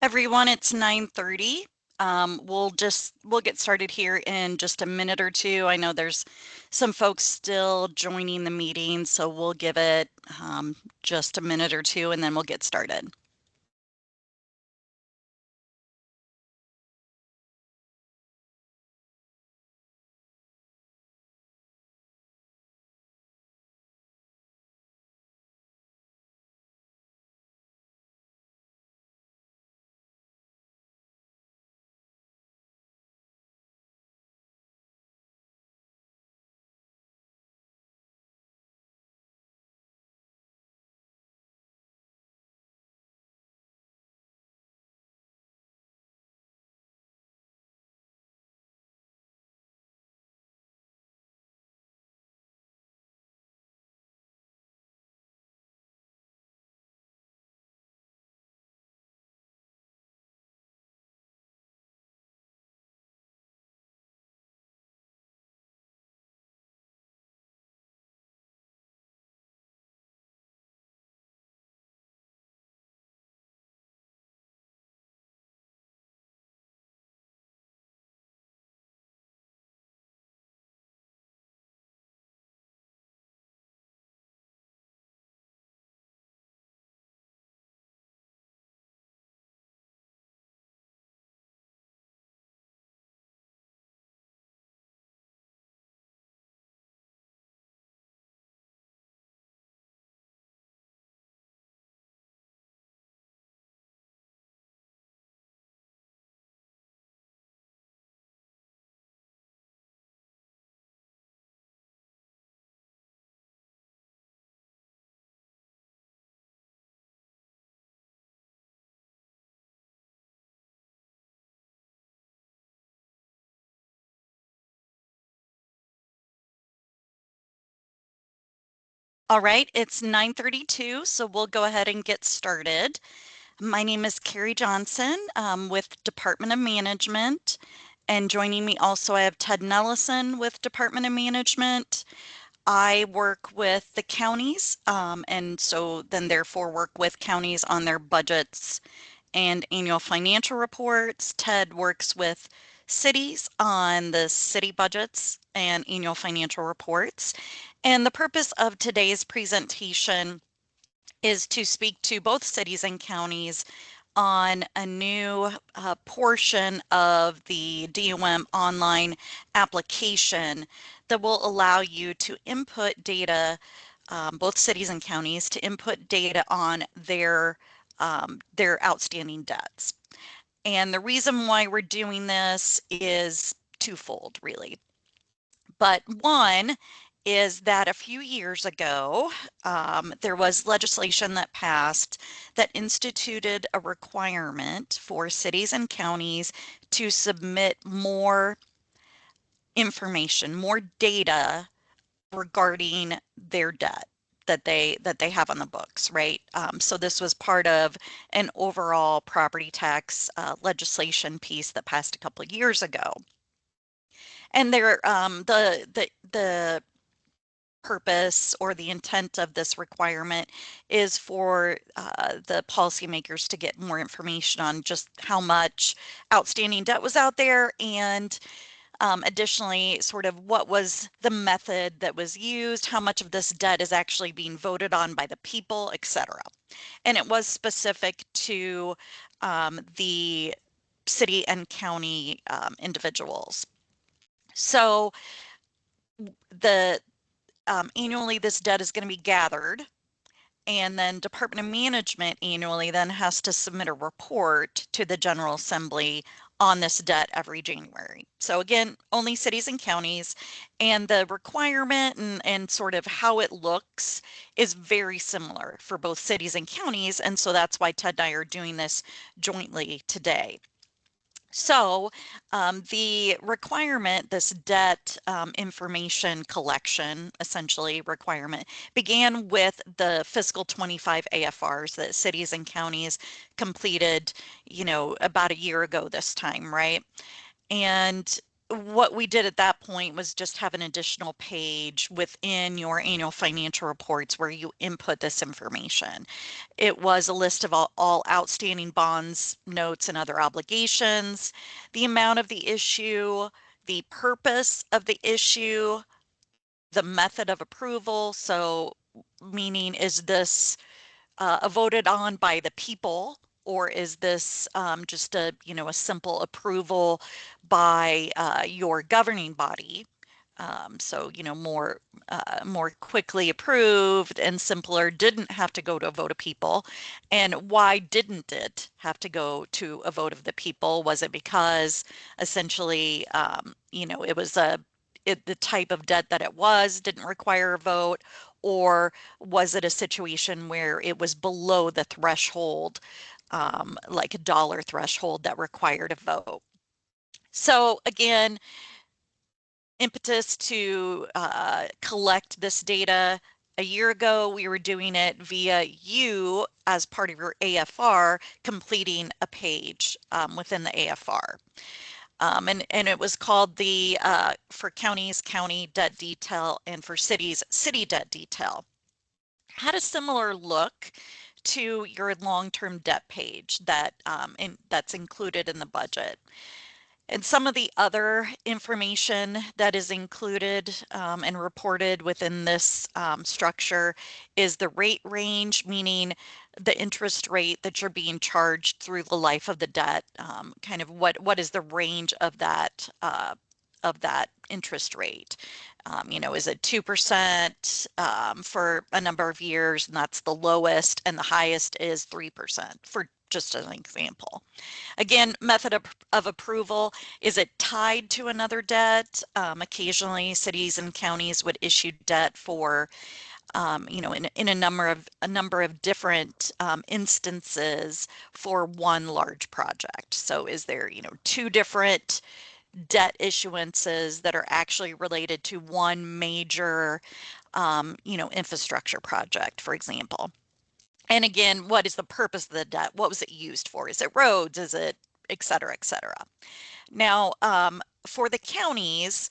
Everyone, it's 9:30. We'll get started here in just a minute or two. I know there's some folks still joining the meeting, so we'll give it just a minute or two and then we'll get started. All right, it's 9:32, so we'll go ahead and get started. My name is Carrie Johnson with Department of Management, and joining me also I have Ted Nellison with Department of Management. I work with the counties, and so then therefore work with counties on their budgets and annual financial reports. Ted works with cities on the city budgets and annual financial reports. And the purpose of today's presentation is to speak to both cities and counties on a new portion of the DOM online application that will allow you to input data, both cities and counties, to input data on their outstanding debts. And the reason why we're doing this is twofold, really. But one is that a few years ago, there was legislation that passed that instituted a requirement for cities and counties to submit more information, more data regarding their debt that they have on the books, right? So this was part of an overall property tax legislation piece that passed a couple of years ago. And the purpose or the intent of this requirement is for the policymakers to get more information on just how much outstanding debt was out there, and additionally, sort of what was the method that was used, how much of this debt is actually being voted on by the people, etc. And it was specific to the city and county individuals. So the annually, this debt is going to be gathered, and then Department of Management annually then has to submit a report to the General Assembly on this debt every January. So again, only cities and counties, and the requirement and sort of how it looks is very similar for both cities and counties, and so that's why Ted and I are doing this jointly today. So the requirement, this debt information collection, essentially requirement, began with the fiscal 25 AFRs that cities and counties completed, about a year ago this time, right? And what we did at that point was just have an additional page within your annual financial reports where you input this information. It was a list of all outstanding bonds, notes, and other obligations, the amount of the issue, the purpose of the issue, the method of approval. So meaning, is this voted on by the people, or is this just a a simple approval by your governing body? So more quickly approved and simpler, didn't have to go to a vote of people. And why didn't it have to go to a vote of the people? Was it because essentially it was the type of debt that it was didn't require a vote, or was it a situation where it was below the threshold, like a dollar threshold that required a vote? So again, impetus to collect this data. A year ago, we were doing it via you as part of your AFR, completing a page within the AFR. And it was called the, for counties, county debt detail, and for cities, city debt detail. Had a similar look to your long-term debt page that's included in the budget. And some of the other information that is included and reported within this structure is the rate range, meaning the interest rate that you're being charged through the life of the debt. Kind of what is the range of that interest rate? Is it 2% for a number of years, and that's the lowest, and the highest is 3%, for just an example. Again, method of approval, is it tied to another debt? Occasionally, cities and counties would issue debt for, in a number of different instances for one large project. So is there, two different debt issuances that are actually related to one major, infrastructure project, for example? And again, what is the purpose of the debt? What was it used for? Is it roads? Is it et cetera, et cetera? Now, for the counties,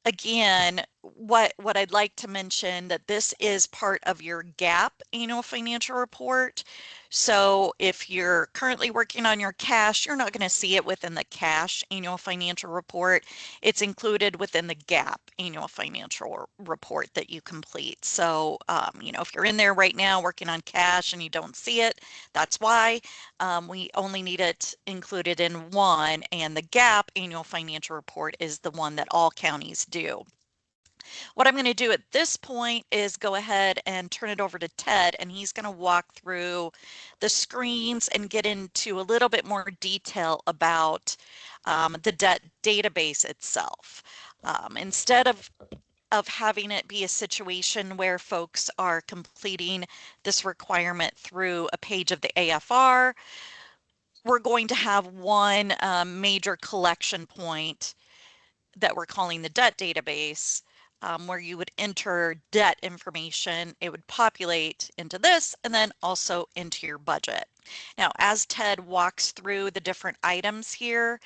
again, what I'd like to mention, that this is part of your GAAP annual financial report. So if you're currently working on your cash, you're not going to see it within the cash annual financial report. It's included within the GAAP annual financial report that you complete. So, if you're in there right now working on cash and you don't see it, that's why. We only need it included in one, and the GAAP annual financial report is the one that all counties do. What I'm going to do at this point is go ahead and turn it over to Ted, and he's going to walk through the screens and get into a little bit more detail about the debt database itself. Instead of having it be a situation where folks are completing this requirement through a page of the AFR, we're going to have one major collection point that we're calling the debt database, where you would enter debt information. It would populate into this and then also into your budget. Now, as Ted walks through the different items here,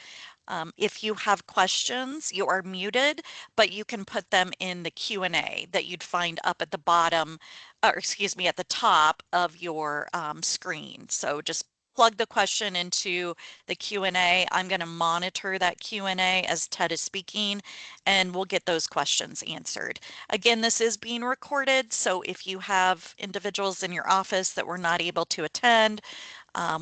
if you have questions, you are muted, but you can put them in the Q&A that you'd find up at the bottom, or excuse me, at the top of your screen. So just plug the question into the Q&A. I'm going to monitor that Q&A as Ted is speaking, and we'll get those questions answered. Again, this is being recorded, so if you have individuals in your office that were not able to attend,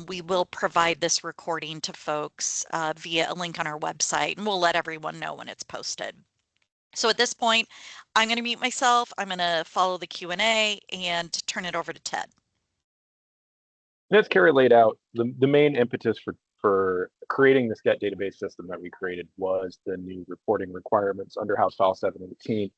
we will provide this recording to folks via a link on our website, and we'll let everyone know when it's posted. So at this point, I'm going to mute myself. I'm going to follow the Q&A and turn it over to Ted. As Carrie laid out, the main impetus for creating this debt database system that we created was the new reporting requirements under House File 718.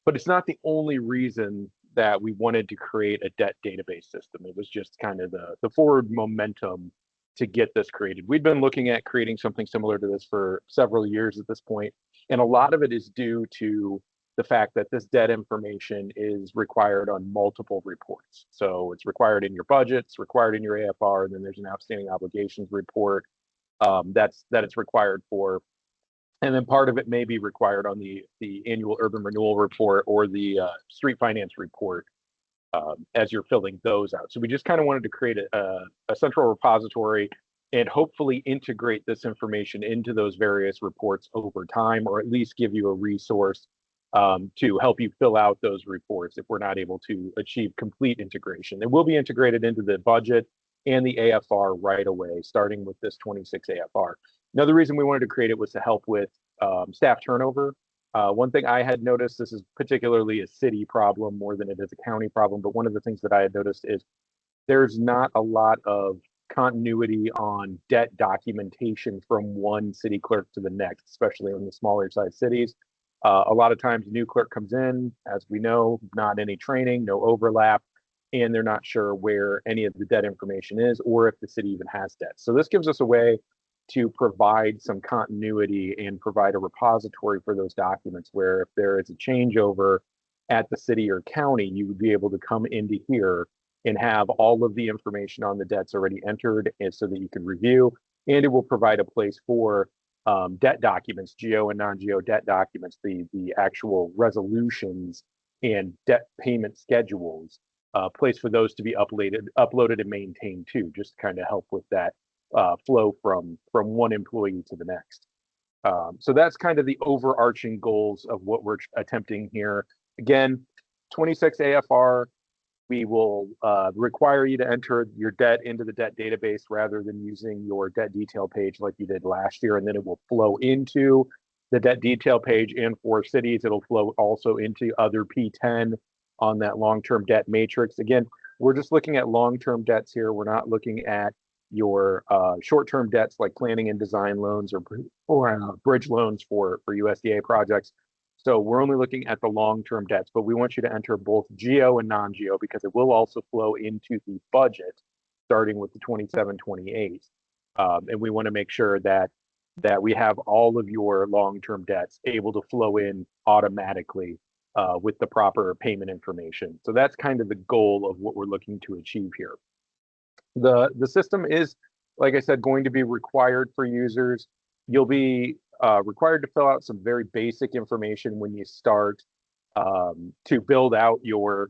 But it's not the only reason that we wanted to create a debt database system. It was just kind of the forward momentum to get this created. We'd been looking at creating something similar to this for several years at this point, and a lot of it is due to the fact that this debt information is required on multiple reports. So it's required in your budget, it's required in your AFR, and then there's an outstanding obligations report that it's required for And then part of it may be required on the annual urban renewal report or the street finance report as you're filling those out. So we just kind of wanted to create a central repository and hopefully integrate this information into those various reports over time, or at least give you a resource to help you fill out those reports if we're not able to achieve complete integration. It will be integrated into the budget and the AFR right away, starting with this 26 AFR. Another reason we wanted to create it was to help with staff turnover. One thing I had noticed, this is particularly a city problem more than it is a county problem, but one of the things that I had noticed is there's not a lot of continuity on debt documentation from one city clerk to the next, especially in the smaller size cities. A lot of times, a new clerk comes in, as we know, not any training, no overlap, and they're not sure where any of the debt information is or if the city even has debt. So this gives us a way to provide some continuity and provide a repository for those documents where if there is a changeover at the city or county, you would be able to come into here and have all of the information on the debts already entered and so that you can review. And it will provide a place for debt documents, GO and non-GO debt documents, the actual resolutions and debt payment schedules, place for those to be uploaded and maintained too, just to kind of help with that flow from one employee to the next. So that's kind of the overarching goals of what we're attempting here. Again, 26 AFR, we will require you to enter your debt into the debt database rather than using your debt detail page like you did last year, and then it will flow into the debt detail page. And for cities, it'll flow also into other P10 on that long-term debt matrix. Again, we're just looking at long-term debts here. We're not looking at your short-term debts like planning and design loans or bridge loans for USDA projects. So we're only looking at the long-term debts, but we want you to enter both GO and non-GO because it will also flow into the budget starting with the 27-28. And we want to make sure that we have all of your long-term debts able to flow in automatically with the proper payment information. So that's kind of the goal of what we're looking to achieve here. The system is, like I said, going to be required for users. You'll be required to fill out some very basic information when you start to build out your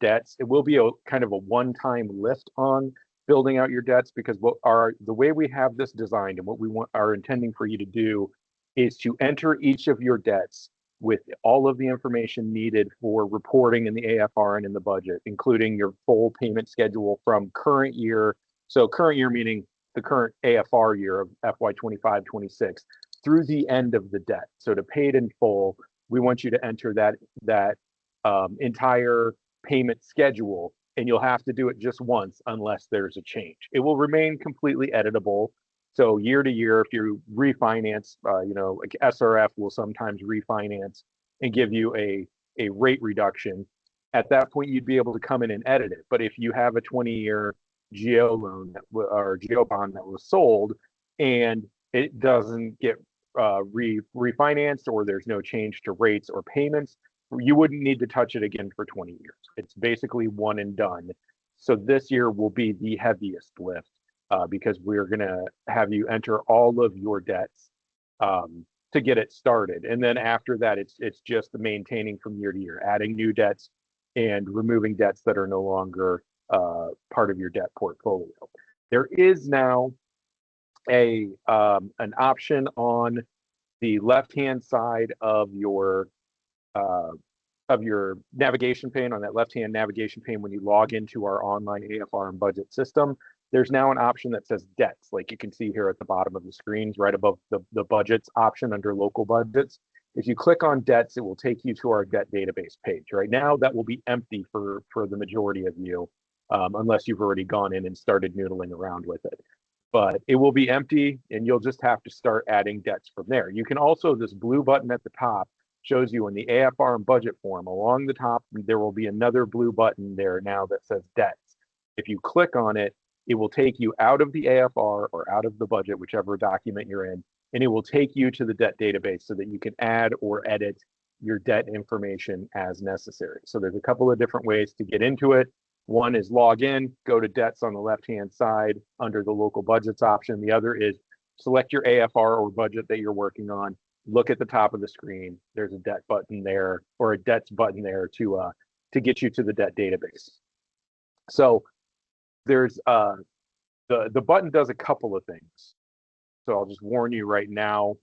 debts. It will be a kind of a one-time lift on building out your debts because the way we have this designed and what we are intending for you to do is to enter each of your debts with all of the information needed for reporting in the AFR and in the budget, including your full payment schedule from current year. So current year meaning the current AFR year of FY 25-26 through the end of the debt. So to pay it in full, we want you to enter that entire payment schedule, and you'll have to do it just once unless there's a change. It will remain completely editable. So year to year, if you refinance, like SRF will sometimes refinance and give you a rate reduction. At that point, you'd be able to come in and edit it. But if you have a 20-year GO loan or GO bond that was sold and it doesn't get refinanced or there's no change to rates or payments, you wouldn't need to touch it again for 20 years. It's basically one and done. So this year will be the heaviest lift. Because we're going to have you enter all of your debts to get it started. And then after that, it's just the maintaining from year to year, adding new debts and removing debts that are no longer part of your debt portfolio. There is now an option on the left-hand side of your navigation pane, on that left-hand navigation pane when you log into our online AFR and budget system. There's now an option that says debts, like you can see here at the bottom of the screens, right above the budgets option under local budgets. If you click on debts, it will take you to our debt database page. Right now, that will be empty for the majority of you, unless you've already gone in and started noodling around with it. But it will be empty, and you'll just have to start adding debts from there. You can also, this blue button at the top shows you in the AFR and budget form, along the top, there will be another blue button there now that says debts. If you click on it, it will take you out of the AFR or out of the budget, whichever document you're in, and it will take you to the debt database so that you can add or edit your debt information as necessary. So there's a couple of different ways to get into it. One is log in, go to debts on the left-hand side under the local budgets option. The other is select your AFR or budget that you're working on, look at the top of the screen. There's a debt button there, or a debts button there to get you to the debt database. So there's the button does a couple of things. So I'll just warn you right now,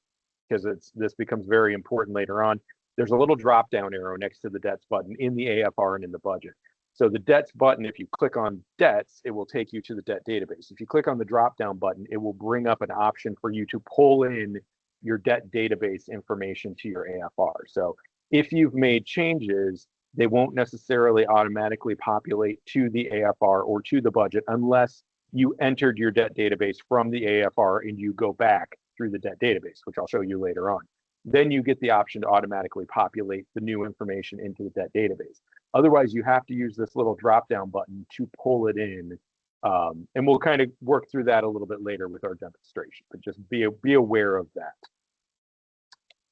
because this becomes very important later on. There's a little drop down arrow next to the debts button in the AFR and in the budget. So the debts button, if you click on debts, it will take you to the debt database. If you click on the drop down button, it will bring up an option for you to pull in your debt database information to your AFR. So if you've made changes, they won't necessarily automatically populate to the AFR or to the budget unless you entered your debt database from the AFR and you go back through the debt database, which I'll show you later on. Then you get the option to automatically populate the new information into the debt database. Otherwise, you have to use this little drop-down button to pull it in. And we'll kind of work through that a little bit later with our demonstration, but just be aware of that.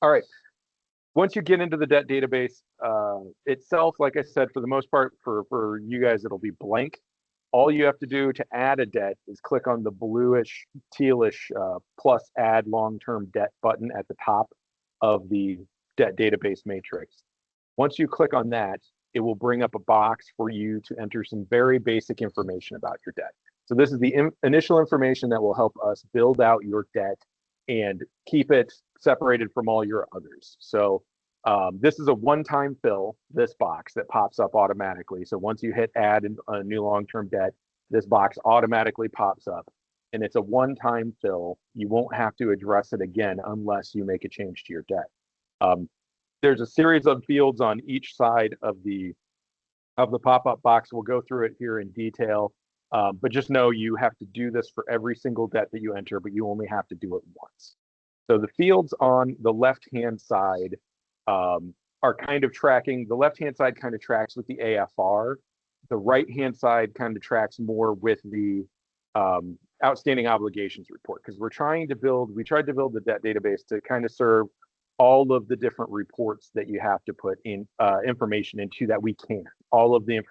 All right. Once you get into the debt database itself, like I said, for the most part, for you guys, it'll be blank. All you have to do to add a debt is click on the bluish, tealish plus add long-term debt button at the top of the debt database matrix. Once you click on that, it will bring up a box for you to enter some very basic information about your debt. So this is the initial information that will help us build out your debt and keep it separated from all your others. So this is a one-time fill, this box that pops up automatically. So once you hit add a new long-term debt, this box automatically pops up. And it's a one-time fill. You won't have to address it again unless you make a change to your debt. There's a series of fields on each side of the pop-up box. We'll go through it here in detail, but just know you have to do this for every single debt that you enter, but you only have to do it once. So the fields on the left-hand side are kind of tracking. The left-hand side kind of tracks with the AFR. The right-hand side kind of tracks more with the outstanding obligations report, because we tried to build the debt database to kind of serve all of the different reports that you have to put in information into that we can. All of the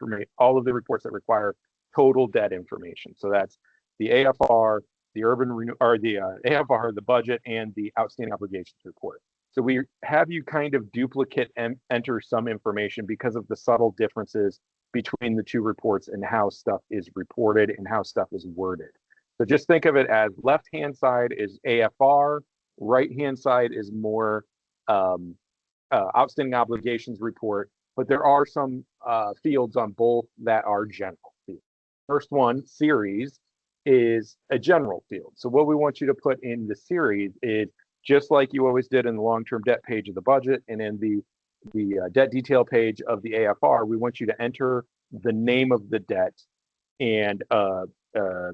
reports that require total debt information. So that's the AFR, the AFR, the budget, and the outstanding obligations report. So we have you kind of duplicate and enter some information because of the subtle differences between the two reports and how stuff is reported and how stuff is worded. So just think of it as left-hand side is AFR, right-hand side is more outstanding obligations report, but there are some fields on both that are general fields. First one, series, is a general field. So what we want you to put in the series is just like you always did in the long-term debt page of the budget and in the debt detail page of the AFR, we want you to enter the name of the debt and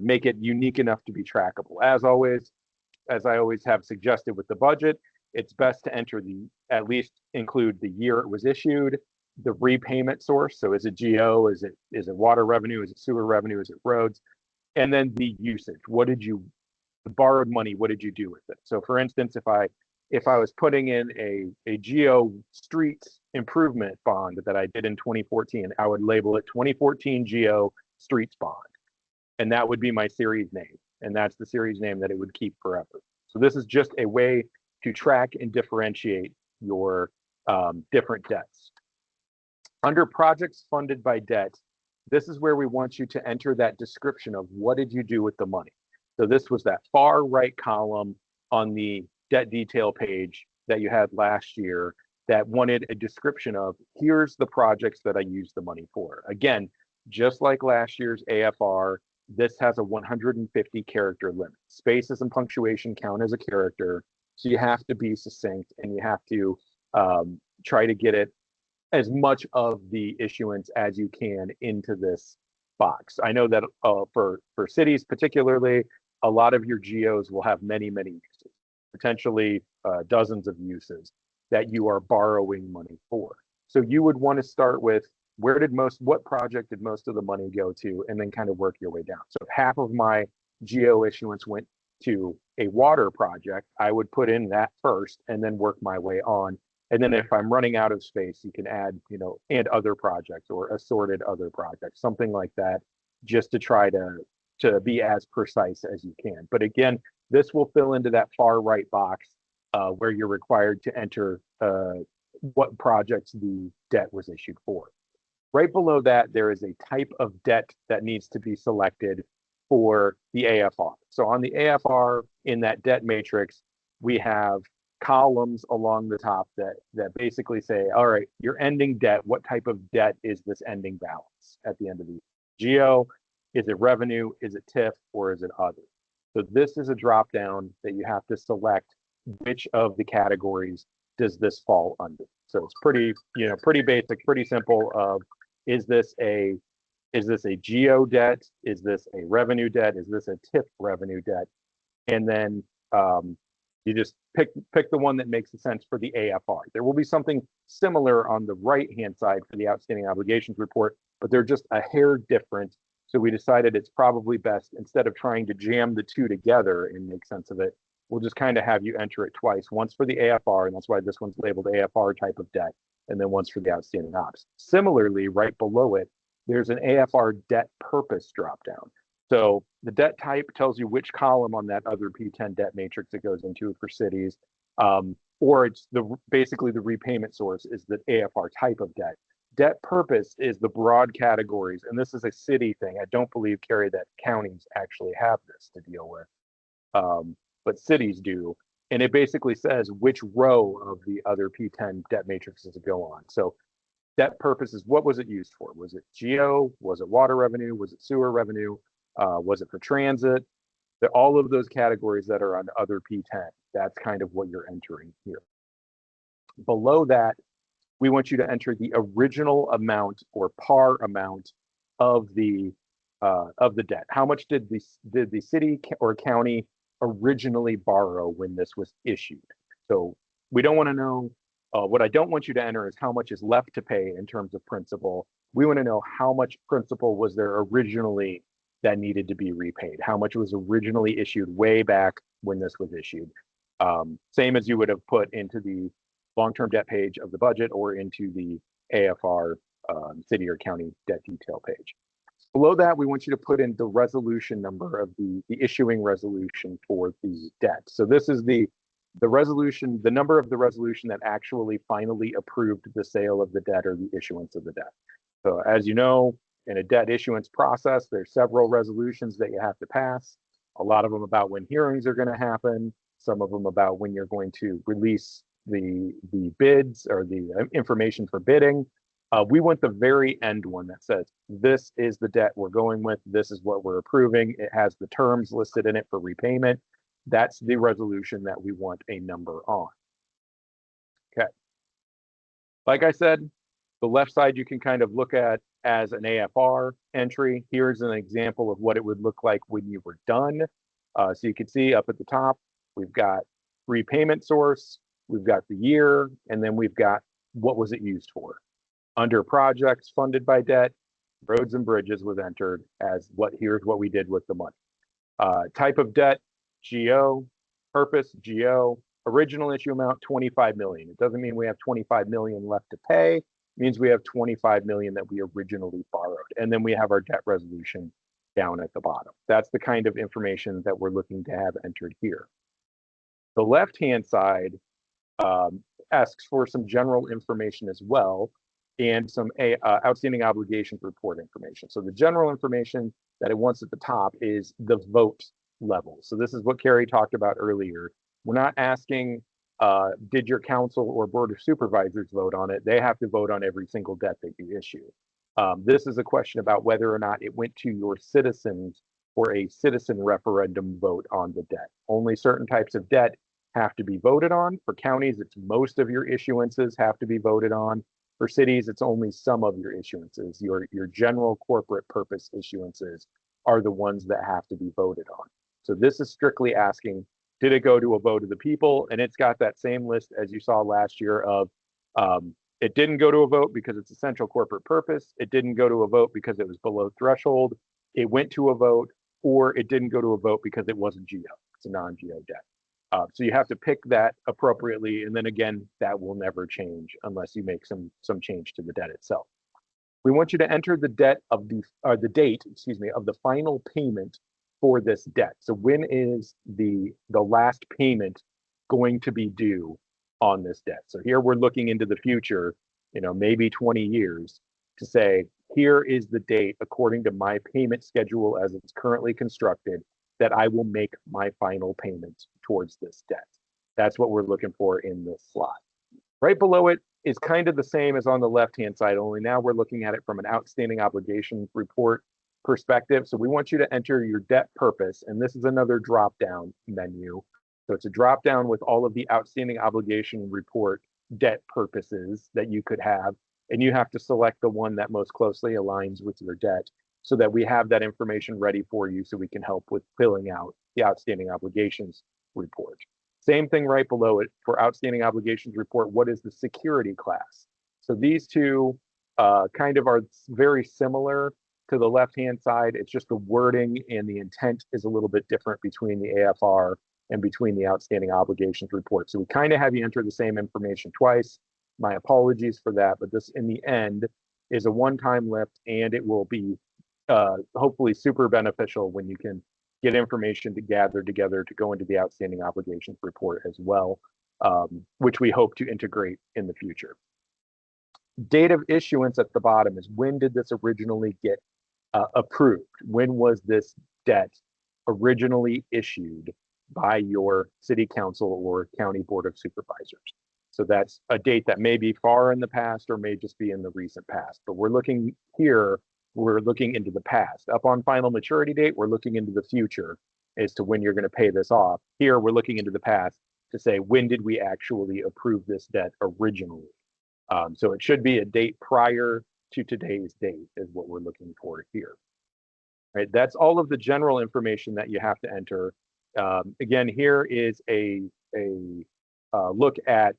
make it unique enough to be trackable. As always, as I always have suggested with the budget, it's best to enter at least include the year it was issued, the repayment source. So is it GO? Is it water revenue? Is it sewer revenue? Is it roads? And then the usage. The borrowed money, what did you do with it? So for instance, if I was putting in a GO street improvement bond that I did in 2014, I would label it 2014 GO streets bond. And that would be my series name. And that's the series name that it would keep forever. So this is just a way to track and differentiate your different debts. Under projects funded by debt, this is where we want you to enter that description of what did you do with the money. So this was that far right column on the debt detail page that you had last year that wanted a description of here's the projects that I used the money for. Again, just like last year's AFR, this has a 150 character limit. Spaces and punctuation count as a character. So you have to be succinct and you have to try to get it as much of the issuance as you can into this box. I know that for cities particularly, a lot of your GOs will have many, many uses, potentially dozens of uses that you are borrowing money for. So you would want to start with what project did most of the money go to, and then kind of work your way down. So if half of my GO issuance went to a water project, I would put in that first and then work my way on. And then if I'm running out of space, you can add, and other projects or assorted other projects, something like that, just to try to be as precise as you can. But again, this will fill into that far right box where you're required to enter what projects the debt was issued for. Right below that, there is a type of debt that needs to be selected for the AFR. So on the AFR in that debt matrix, we have columns along the top that basically say, all right, your ending debt, what type of debt is this ending balance at the end of the year? GO, is it revenue, is it TIF, or is it other? So this is a drop down that you have to select which of the categories does this fall under. So it's pretty, pretty basic, pretty simple. Is this a GO debt? Is this a revenue debt? Is this a TIF revenue debt? And then you just pick the one that makes sense for the AFR. There will be something similar on the right-hand side for the outstanding obligations report, but they're just a hair different. So we decided it's probably best, instead of trying to jam the two together and make sense of it, we'll just kind of have you enter it twice, once for the AFR, and that's why this one's labeled AFR type of debt, and then once for the outstanding ops. Similarly, right below it, there's an AFR debt purpose dropdown. So the debt type tells you which column on that other P10 debt matrix it goes into for cities, or it's basically the repayment source is the AFR type of debt. Debt purpose is the broad categories, and this is a city thing. I don't believe, Carrie, that counties actually have this to deal with, but cities do. And it basically says which row of the other P10 debt matrices to go on. So debt purpose is, what was it used for? Was it GO? Was it water revenue? Was it sewer revenue? Was it for transit? All of those categories that are on other P10, that's kind of what you're entering here. Below that, we want you to enter the original amount or par amount of the debt. How much did the city or county originally borrow when this was issued? So we don't want to know. What I don't want you to enter is how much is left to pay in terms of principal. We want to know how much principal was there originally that needed to be repaid. How much was originally issued way back when this was issued. Same as you would have put into the long-term debt page of the budget or into the AFR city or county debt detail page. Below that, we want you to put in the resolution number of the issuing resolution for the debt. So this is the resolution, the number of the resolution that actually finally approved the sale of the debt or the issuance of the debt. So as you know, in a debt issuance process, there's several resolutions that you have to pass. A lot of them about when hearings are going to happen. Some of them about when you're going to release the bids or the information for bidding. We want the very end one that says, this is the debt we're going with. This is what we're approving. It has the terms listed in it for repayment. That's the resolution that we want a number on. Okay. Like I said, the left side you can kind of look at as an AFR entry. Here's an example of what it would look like when you were done. So you can see up at the top, we've got repayment source, we've got the year, and then we've got what was it used for. Under projects funded by debt, roads and bridges was entered as here's what we did with the money. Type of debt, GO, purpose, GO, original issue amount, 25 million. It doesn't mean we have 25 million left to pay. It means we have 25 million that we originally borrowed. And then we have our debt resolution down at the bottom. That's the kind of information that we're looking to have entered here. The left-hand side asks for some general information as well, and some outstanding obligations report information. So the general information that it wants at the top is the vote level. So this is what Carrie talked about earlier. We're not asking, did your council or board of supervisors vote on it? They have to vote on every single debt that you issue. This is a question about whether or not it went to your citizens for a citizen referendum vote on the debt. Only certain types of debt have to be voted on. For counties, it's most of your issuances have to be voted on. For cities, it's only some of your issuances. Your general corporate purpose issuances are the ones that have to be voted on. So this is strictly asking, did it go to a vote of the people? And it's got that same list as you saw last year of it didn't go to a vote because it's essential corporate purpose. It didn't go to a vote because it was below threshold. It went to a vote, or it didn't go to a vote because it wasn't GO. It's a non-GO debt. So you have to pick that appropriately, and then again, that will never change unless you make some change to the debt itself. We want you to enter the debt of the date, of the final payment for this debt. So when is the last payment going to be due on this debt. So here we're looking into the future, maybe 20 years to say, here is the date according to my payment schedule as it's currently constructed that I will make my final payment towards this debt. That's what we're looking for in this slide. Right below it is kind of the same as on the left-hand side, only now we're looking at it from an outstanding obligation report perspective. So we want you to enter your debt purpose, and this is another drop-down menu. So it's a drop-down with all of the outstanding obligation report debt purposes that you could have, and you have to select the one that most closely aligns with your debt so that we have that information ready for you so we can help with filling out the outstanding obligations report. Same thing right below it for outstanding obligations report. What is the security class? So these two kind of are very similar to the left-hand side. It's just the wording and the intent is a little bit different between the AFR and between the outstanding obligations report. So we kind of have you enter the same information twice. My apologies for that, but this in the end is a one-time lift, and it will be hopefully super beneficial when you can get information to gather together to go into the outstanding obligations report as well, which we hope to integrate in the future. Date of issuance at the bottom is when did this originally get approved? When was this debt originally issued by your city council or county board of supervisors? So that's a date that may be far in the past or may just be in the recent past. But we're looking here, we're looking into the past. Up on final maturity date, we're looking into the future as to when you're going to pay this off. Here, we're looking into the past to say, when did we actually approve this debt originally? So it should be a date prior to today's date is what we're looking for here. Right, that's all of the general information that you have to enter. Again, here is a look at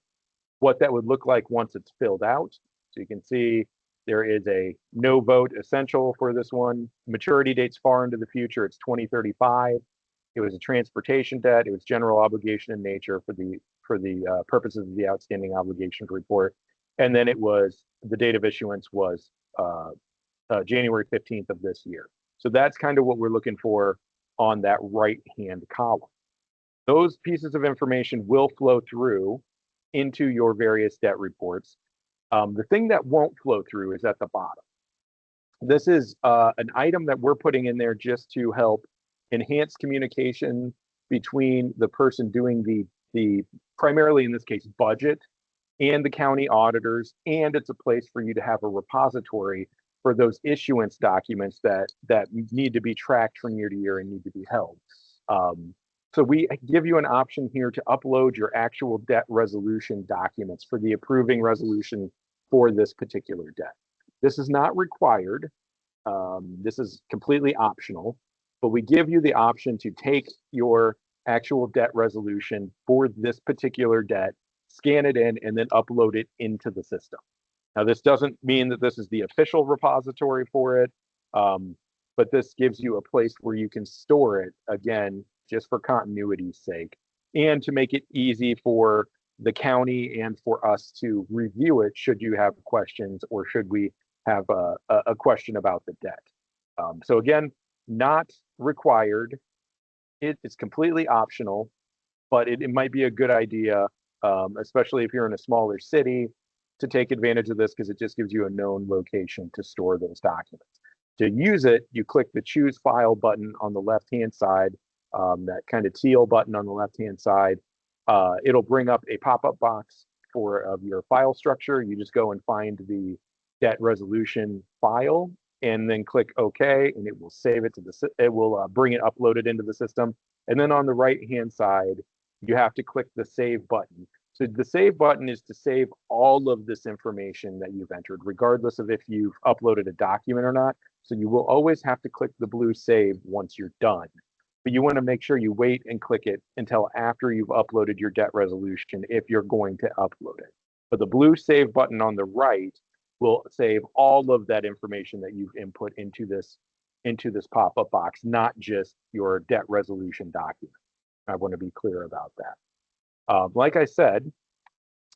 what that would look like once it's filled out. So you can see there is a no vote essential for this one. Maturity date's far into the future. It's 2035. It was a transportation debt. It was general obligation in nature for the purposes of the outstanding obligations report. And then it was the date of issuance was January 15th of this year. So that's kind of what we're looking for on that right-hand column. Those pieces of information will flow through into your various debt reports. The thing that won't flow through is at the bottom. This is an item that we're putting in there just to help enhance communication between the person doing the primarily in this case budget and the county auditors, and it's a place for you to have a repository for those issuance documents that need to be tracked from year to year and need to be held. So we give you an option here to upload your actual debt resolution documents for the approving resolution for this particular debt. This is not required. This is completely optional, but we give you the option to take your actual debt resolution for this particular debt, scan it in, and then upload it into the system. Now, this doesn't mean that this is the official repository for it, but this gives you a place where you can store it, again, just for continuity's sake, and to make it easy for the county and for us to review it should you have questions or should we have a question about the debt. So again, not required. It's completely optional, but it might be a good idea, especially if you're in a smaller city, to take advantage of this because it just gives you a known location to store those documents. To use it, you click the Choose File button on the left-hand side, that kind of teal button on the left-hand side. It'll bring up a pop-up box of your file structure. You just go and find the debt resolution file and then click OK, and it will save it to it will bring it uploaded into the system. And then on the right-hand side, you have to click the Save button. So the Save button is to save all of this information that you've entered, regardless of if you've uploaded a document or not. So you will always have to click the blue Save once you're done. But you want to make sure you wait and click it until after you've uploaded your debt resolution if you're going to upload it. But the blue Save button on the right will save all of that information that you've input into this pop-up box, not just your debt resolution document. I want to be clear about that. Like I said,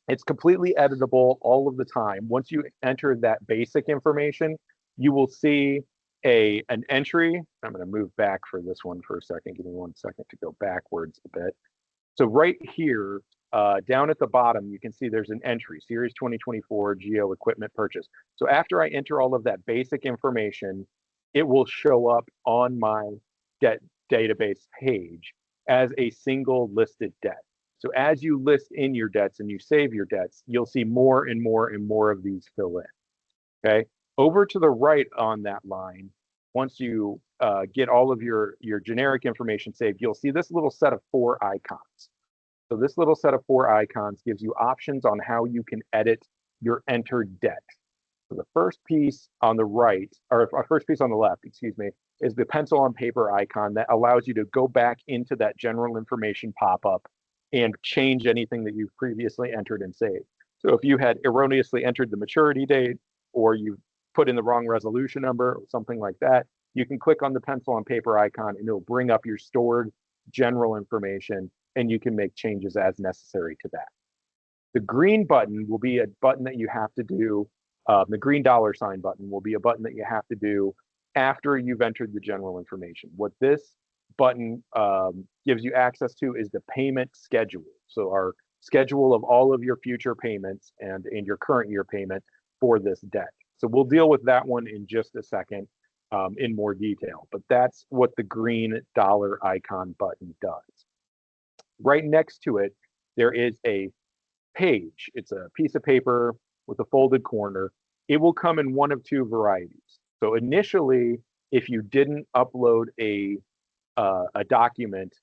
it's completely editable all of the time. Once you enter that basic information, you will see an entry. I'm going to move back for this one for a second. Give me 1 second to go backwards a bit. So right here, down at the bottom, you can see there's an entry, Series 2024 Geo Equipment Purchase. So after I enter all of that basic information, it will show up on my debt database page as a single listed debt. So as you list in your debts and you save your debts, you'll see more and more and more of these fill in. Okay. Over to the right on that line, once you get all of your generic information saved, you'll see this little set of 4 icons. So this little set of 4 icons gives you options on how you can edit your entered debt. So the first piece on the right, or first piece on the left, excuse me, is the pencil on paper icon that allows you to go back into that general information pop-up and change anything that you've previously entered and saved. So if you had erroneously entered the maturity date, or you put in the wrong resolution number or something like that, you can click on the pencil on paper icon and it'll bring up your stored general information and you can make changes as necessary to that. The green button will be a button that you have to do. The green $ button will be a button that you have to do after you've entered the general information. What this button gives you access to is the payment schedule. So our schedule of all of your future payments and your current year payment for this debt. So we'll deal with that one in just a second in more detail, but that's what the green $ icon button does. Right next to it, there is a page. It's a piece of paper with a folded corner. It will come in one of 2 varieties. So initially, if you didn't upload a document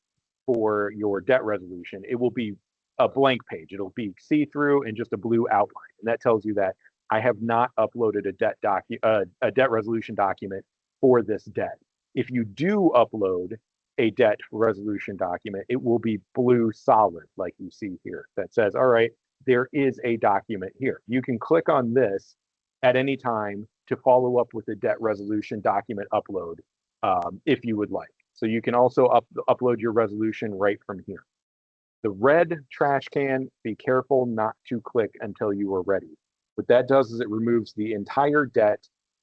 for your debt resolution, it will be a blank page. It'll be see-through and just a blue outline. And that tells you that I have not uploaded a debt resolution document for this debt. If you do upload a debt resolution document, it will be blue solid, like you see here, that says, all right, there is a document here. You can click on this at any time to follow up with a debt resolution document upload if you would like. So you can also upload your resolution right from here. The red trash can, be careful not to click until you are ready. What that does is it removes the entire debt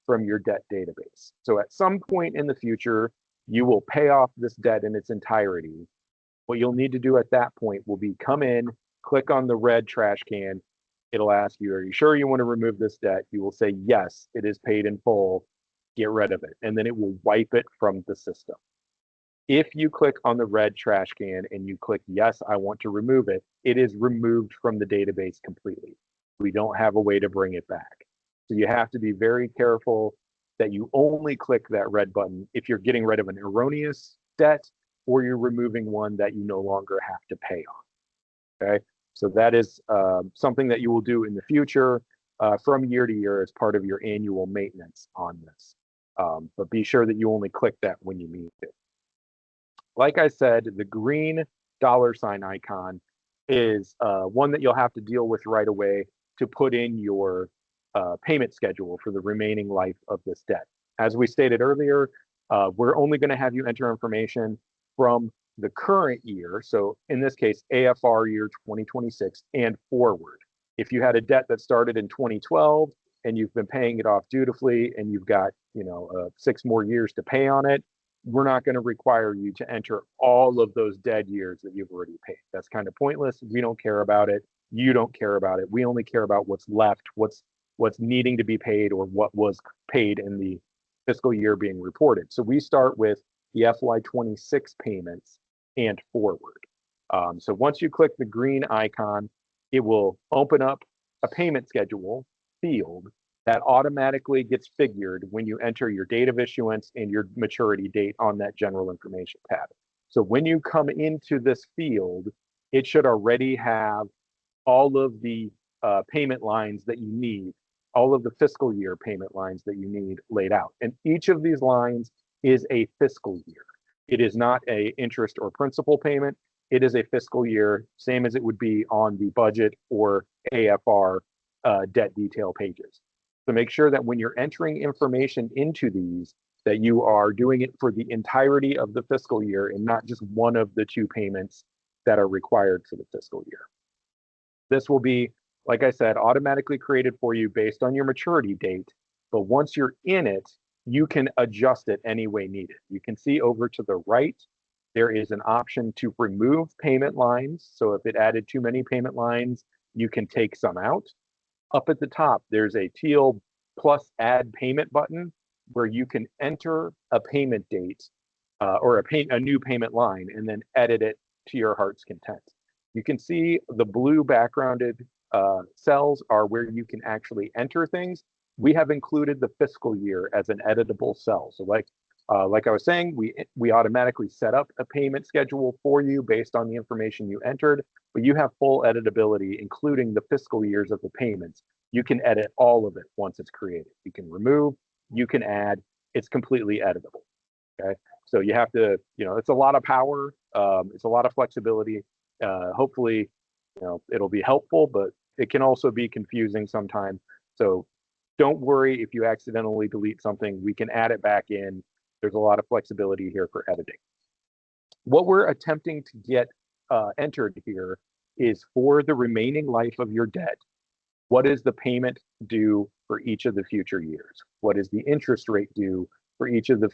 from your debt database. So at some point in the future, you will pay off this debt in its entirety. What you'll need to do at that point will be come in, click on the red trash can. It'll ask you, are you sure you want to remove this debt? You will say, yes, it is paid in full. Get rid of it. And then it will wipe it from the system. If you click on the red trash can and you click, yes, I want to remove it, it is removed from the database completely. We don't have a way to bring it back. So you have to be very careful that you only click that red button if you're getting rid of an erroneous debt or you're removing one that you no longer have to pay on. Okay, so that is something that you will do in the future from year to year as part of your annual maintenance on this. But be sure that you only click that when you need it. Like I said, the green $ icon is one that you'll have to deal with right away to put in your payment schedule for the remaining life of this debt. As we stated earlier, we're only going to have you enter information from the current year. So in this case, AFR year 2026 and forward. If you had a debt that started in 2012 and you've been paying it off dutifully and you've got 6 more years to pay on it, we're not going to require you to enter all of those dead years that you've already paid. That's kind of pointless. We don't care about it. You don't care about it. We only care about what's left, what's needing to be paid, or what was paid in the fiscal year being reported. So we start with the FY26 payments and forward. So once you click the green icon, it will open up a payment schedule field that automatically gets figured when you enter your date of issuance and your maturity date on that general information tab. So when you come into this field, it should already have all of the payment lines that you need, all of the fiscal year payment lines that you need laid out. And each of these lines is a fiscal year. It is not a interest or principal payment. It is a fiscal year, same as it would be on the budget or AFR debt detail pages. So make sure that when you're entering information into these, that you are doing it for the entirety of the fiscal year and not just one of the 2 payments that are required for the fiscal year. This will be, like I said, automatically created for you based on your maturity date. But once you're in it, you can adjust it any way needed. You can see over to the right, There is an option to remove payment lines. So if it added too many payment lines, you can take some out. Up at the top, there's a teal plus add payment button where you can enter a payment date or a new payment line and then edit it to your heart's content. You can see the blue backgrounded cells are where you can actually enter things. We have included the fiscal year as an editable cell. So like I was saying, we automatically set up a payment schedule for you based on the information you entered, but you have full editability, including the fiscal years of the payments. You can edit all of it once it's created. You can remove, you can add, it's completely editable. Okay, so you have to, it's a lot of power, it's a lot of flexibility. Hopefully, it'll be helpful, but it can also be confusing sometimes. So don't worry if you accidentally delete something, we can add it back in. There's a lot of flexibility here for editing. What we're attempting to get entered here is for the remaining life of your debt. What is the payment due for each of the future years? What is the interest rate due for each of the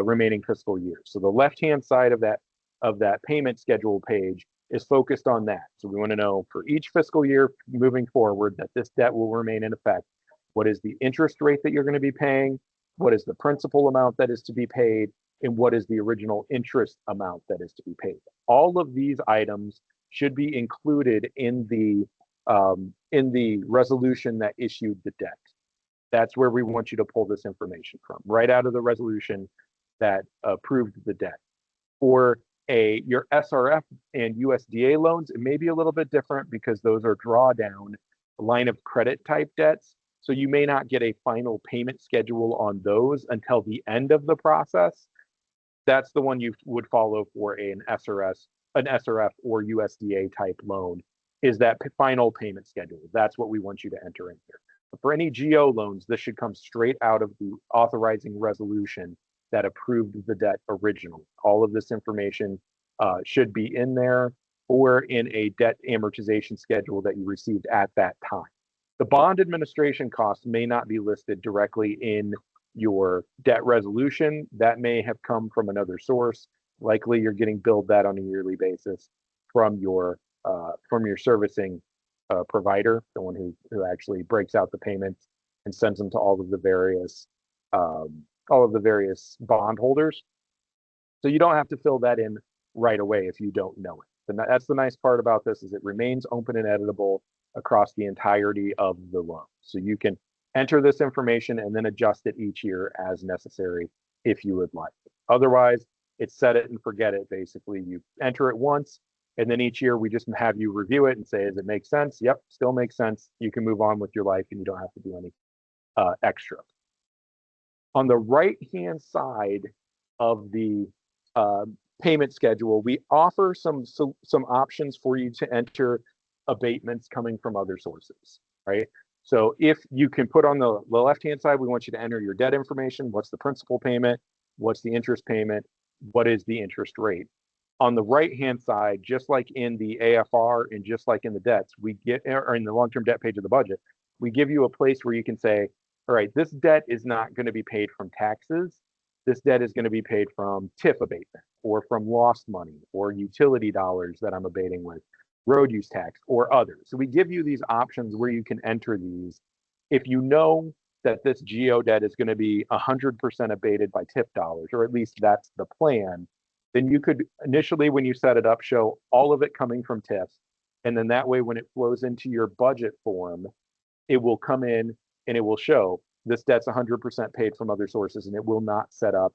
remaining fiscal years? So the left-hand side of that payment schedule page is focused on that. So we want to know for each fiscal year moving forward that this debt will remain in effect. What is the interest rate that you're going to be paying? What is the principal amount that is to be paid? And what is the original interest amount that is to be paid? All of these items should be included in the resolution that issued the debt. That's where we want you to pull this information from, right out of the resolution that approved the debt. For your SRF and USDA loans, it may be a little bit different because those are drawdown line of credit type debts. So you may not get a final payment schedule on those until the end of the process. That's the one you would follow for an SRF or USDA type loan, is that final payment schedule. That's what we want you to enter in here. But for any GO loans, this should come straight out of the authorizing resolution that approved the debt originally. All of this information should be in there or in a debt amortization schedule that you received at that time. The bond administration costs may not be listed directly in your debt resolution. That may have come from another source. Likely you're getting billed that on a yearly basis from your servicing provider, the one who actually breaks out the payments and sends them to all of the various bondholders. So you don't have to fill that in right away if you don't know it. And that's the nice part about this, is it remains open and editable across the entirety of the loan. So you can enter this information and then adjust it each year as necessary if you would like. Otherwise, it's set it and forget it. Basically, you enter it once, and then each year we just have you review it and say, does it make sense? Yep, still makes sense. You can move on with your life and you don't have to do any extra. On the right-hand side of the payment schedule, we offer some options for you to enter abatements coming from other sources, right? So if you can put on the left-hand side, we want you to enter your debt information. What's the principal payment? What's the interest payment? What is the interest rate? On the right-hand side, just like in the AFR and just like in the debts, or in the long-term debt page of the budget, we give you a place where you can say, all right, this debt is not going to be paid from taxes. This debt is going to be paid from TIF abatement or from lost money or utility dollars that I'm abating with, road use tax or others. So we give you these options where you can enter these. If you know that this GO debt is going to be 100% abated by TIF dollars, or at least that's the plan, then you could initially, when you set it up, show all of it coming from TIFs. And then that way, when it flows into your budget form, it will come in and it will show this debt's 100% paid from other sources, and it will not set up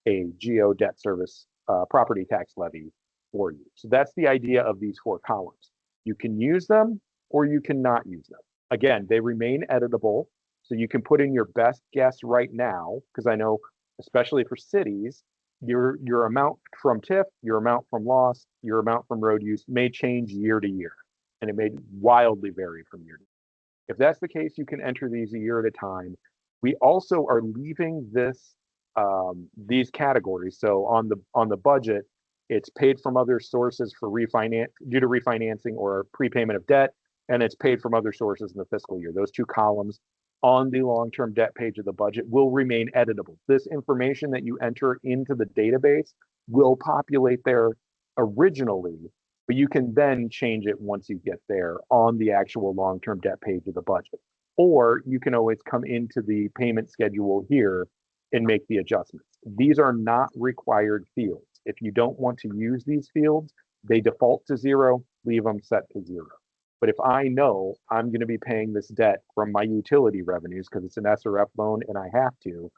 a GO debt service property tax levy for you. So that's the idea of these 4 columns. You can use them or you cannot use them. Again, they remain editable. So you can put in your best guess right now, because I know, especially for cities, your amount from TIF, your amount from loss, your amount from road use may change year to year, and it may wildly vary from year to year. If that's the case, you can enter these a year at a time. We also are leaving these categories. So on the budget, it's paid from other sources for due to refinancing or prepayment of debt, and it's paid from other sources in the fiscal year. Those 2 columns on the long-term debt page of the budget will remain editable. This information that you enter into the database will populate there originally, but you can then change it once you get there on the actual long-term debt page of the budget. Or you can always come into the payment schedule here and make the adjustments. These are not required fields. If you don't want to use these fields, they default to 0, leave them set to 0. But if I know I'm going to be paying this debt from my utility revenues because it's an SRF loan and I have to,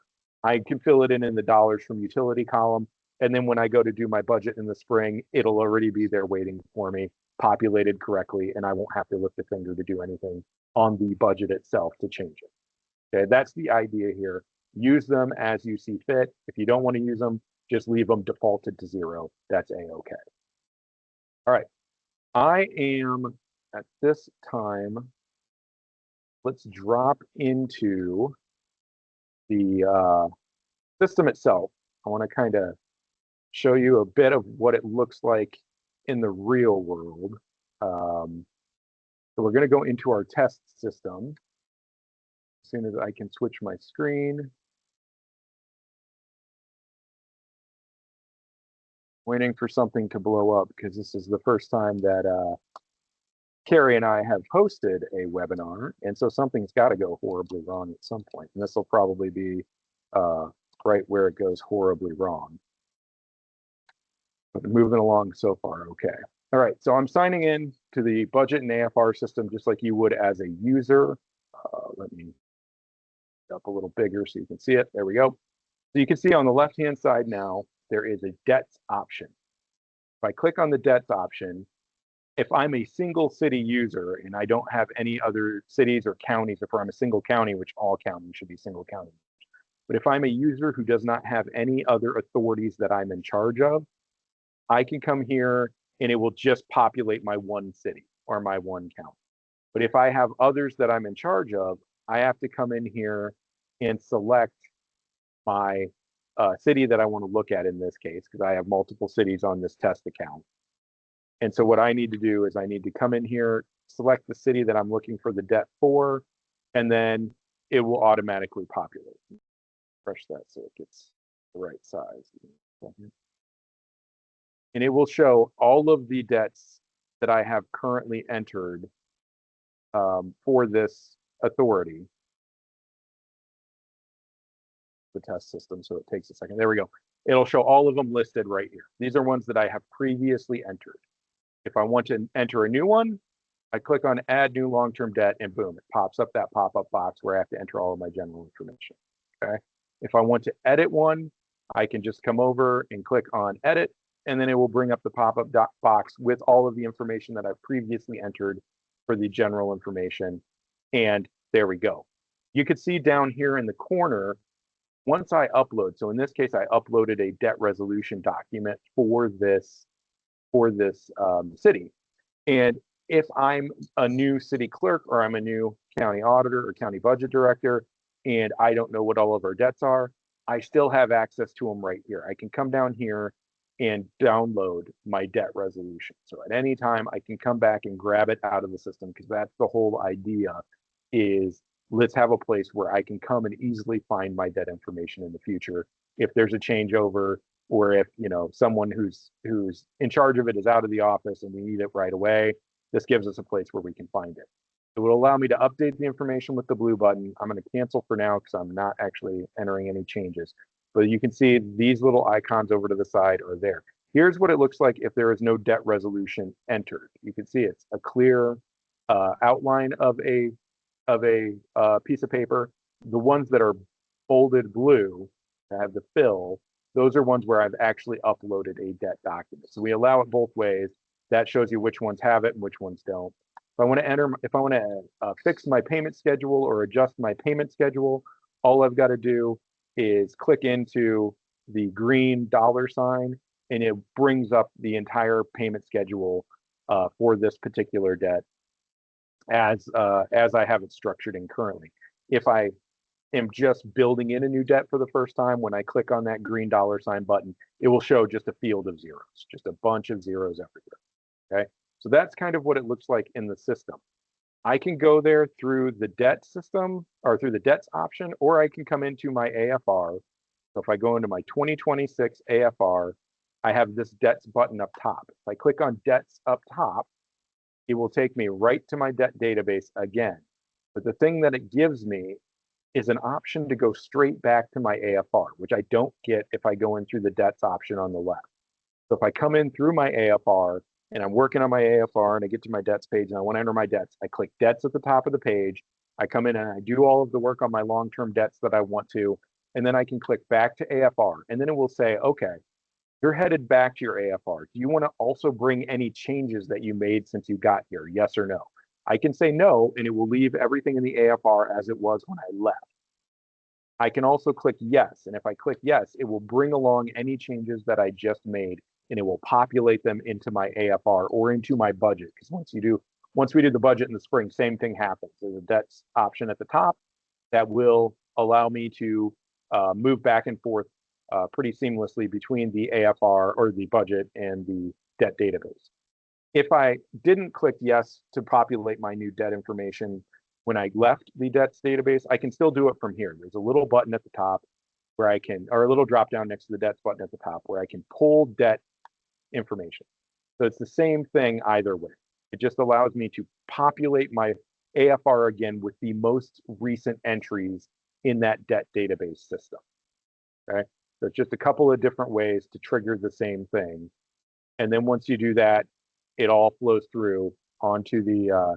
I can fill it in the dollars from utility column. And then when I go to do my budget in the spring, it'll already be there waiting for me, populated correctly, and I won't have to lift a finger to do anything on the budget itself to change it. Okay, that's the idea here. Use them as you see fit. If you don't want to use them, just leave them defaulted to 0. That's a-okay. All right, I am at this time, let's drop into the system itself. I want to kind of show you a bit of what it looks like in the real world. So we're going to go into our test system as soon as I can switch my screen. Waiting for something to blow up because this is the first time that Carrie and I have hosted a webinar, and so something's got to go horribly wrong at some point, and this will probably be right where it goes horribly wrong. But moving along so far, okay. All right, so I'm signing in to the budget and AFR system just like you would as a user. Let me up a little bigger so you can see it. There we go. So you can see on the left-hand side now, there is a debts option. If I click on the debts option, if I'm a single city user and I don't have any other cities or counties, if I'm a single county, which all counties should be single county, but if I'm a user who does not have any other authorities that I'm in charge of, I can come here and it will just populate my one city or my one county. But if I have others that I'm in charge of, I have to come in here and select my city that I want to look at in this case, because I have multiple cities on this test account. And so what I need to do is I need to come in here, select the city that I'm looking for the debt for, and then it will automatically populate. Refresh that so it gets the right size. And it will show all of the debts that I have currently entered for this authority. The test system, so it takes a second. There we go. It'll show all of them listed right here. These are ones that I have previously entered. If I want to enter a new one, I click on add new long-term debt and boom, it pops up that pop-up box where I have to enter all of my general information. Okay. If I want to edit one, I can just come over and click on edit, and then it will bring up the pop-up box with all of the information that I've previously entered for the general information. And there we go. You can see down here in the corner, once I upload, so in this case, I uploaded a debt resolution document for this city. And if I'm a new city clerk or I'm a new county auditor or county budget director, and I don't know what all of our debts are, I still have access to them right here. I can come down here and download my debt resolution. So at any time I can come back and grab it out of the system, because that's the whole idea, is let's have a place where I can come and easily find my debt information in the future. If there's a changeover, or if someone who's in charge of it is out of the office and we need it right away, this gives us a place where we can find it. It will allow me to update the information with the blue button. I'm going to cancel for now because I'm not actually entering any changes. But you can see these little icons over to the side are there. Here's what it looks like if there is no debt resolution entered. You can see it's a clear outline of a piece of paper. The ones that are bolded blue that have the fill, those are ones where I've actually uploaded a debt document. So we allow it both ways. That shows you which ones have it and which ones don't. If I want to fix my payment schedule or adjust my payment schedule, all I've got to do is click into the green $sign, and it brings up the entire payment schedule for this particular debt as I have it structured in currently. If I am just building in a new debt for the first time, when I click on that green $sign button, it will show just a field of zeros, just a bunch of zeros everywhere. Okay, so that's kind of what it looks like in the system. I can go there through the debt system or through the debts option, or I can come into my AFR. So if I go into my 2026 AFR, I have this debts button up top. If I click on debts up top, it will take me right to my debt database again. But the thing that it gives me is an option to go straight back to my AFR, which I don't get if I go in through the debts option on the left. So if I come in through my AFR and I'm working on my AFR and I get to my debts page and I want to enter my debts, I click debts at the top of the page. I come in and I do all of the work on my long-term debts that I want to, and then I can click back to AFR. And then it will say, okay, you're headed back to your AFR. Do you want to also bring any changes that you made since you got here? Yes or no? I can say no, and it will leave everything in the AFR as it was when I left. I can also click yes, and if I click yes, it will bring along any changes that I just made, and it will populate them into my AFR or into my budget. Because once we do the budget in the spring, same thing happens. There's a debts option at the top that will allow me to move back and forth pretty seamlessly between the AFR or the budget and the debt database. If I didn't click yes to populate my new debt information when I left the debts database, I can still do it from here. There's a little button at the top where I can, or a little drop down next to the debts button at the top where I can pull debt information. So it's the same thing either way. It just allows me to populate my AFR again with the most recent entries in that debt database system. Okay. So it's just a couple of different ways to trigger the same thing. And then once you do that, it all flows through onto the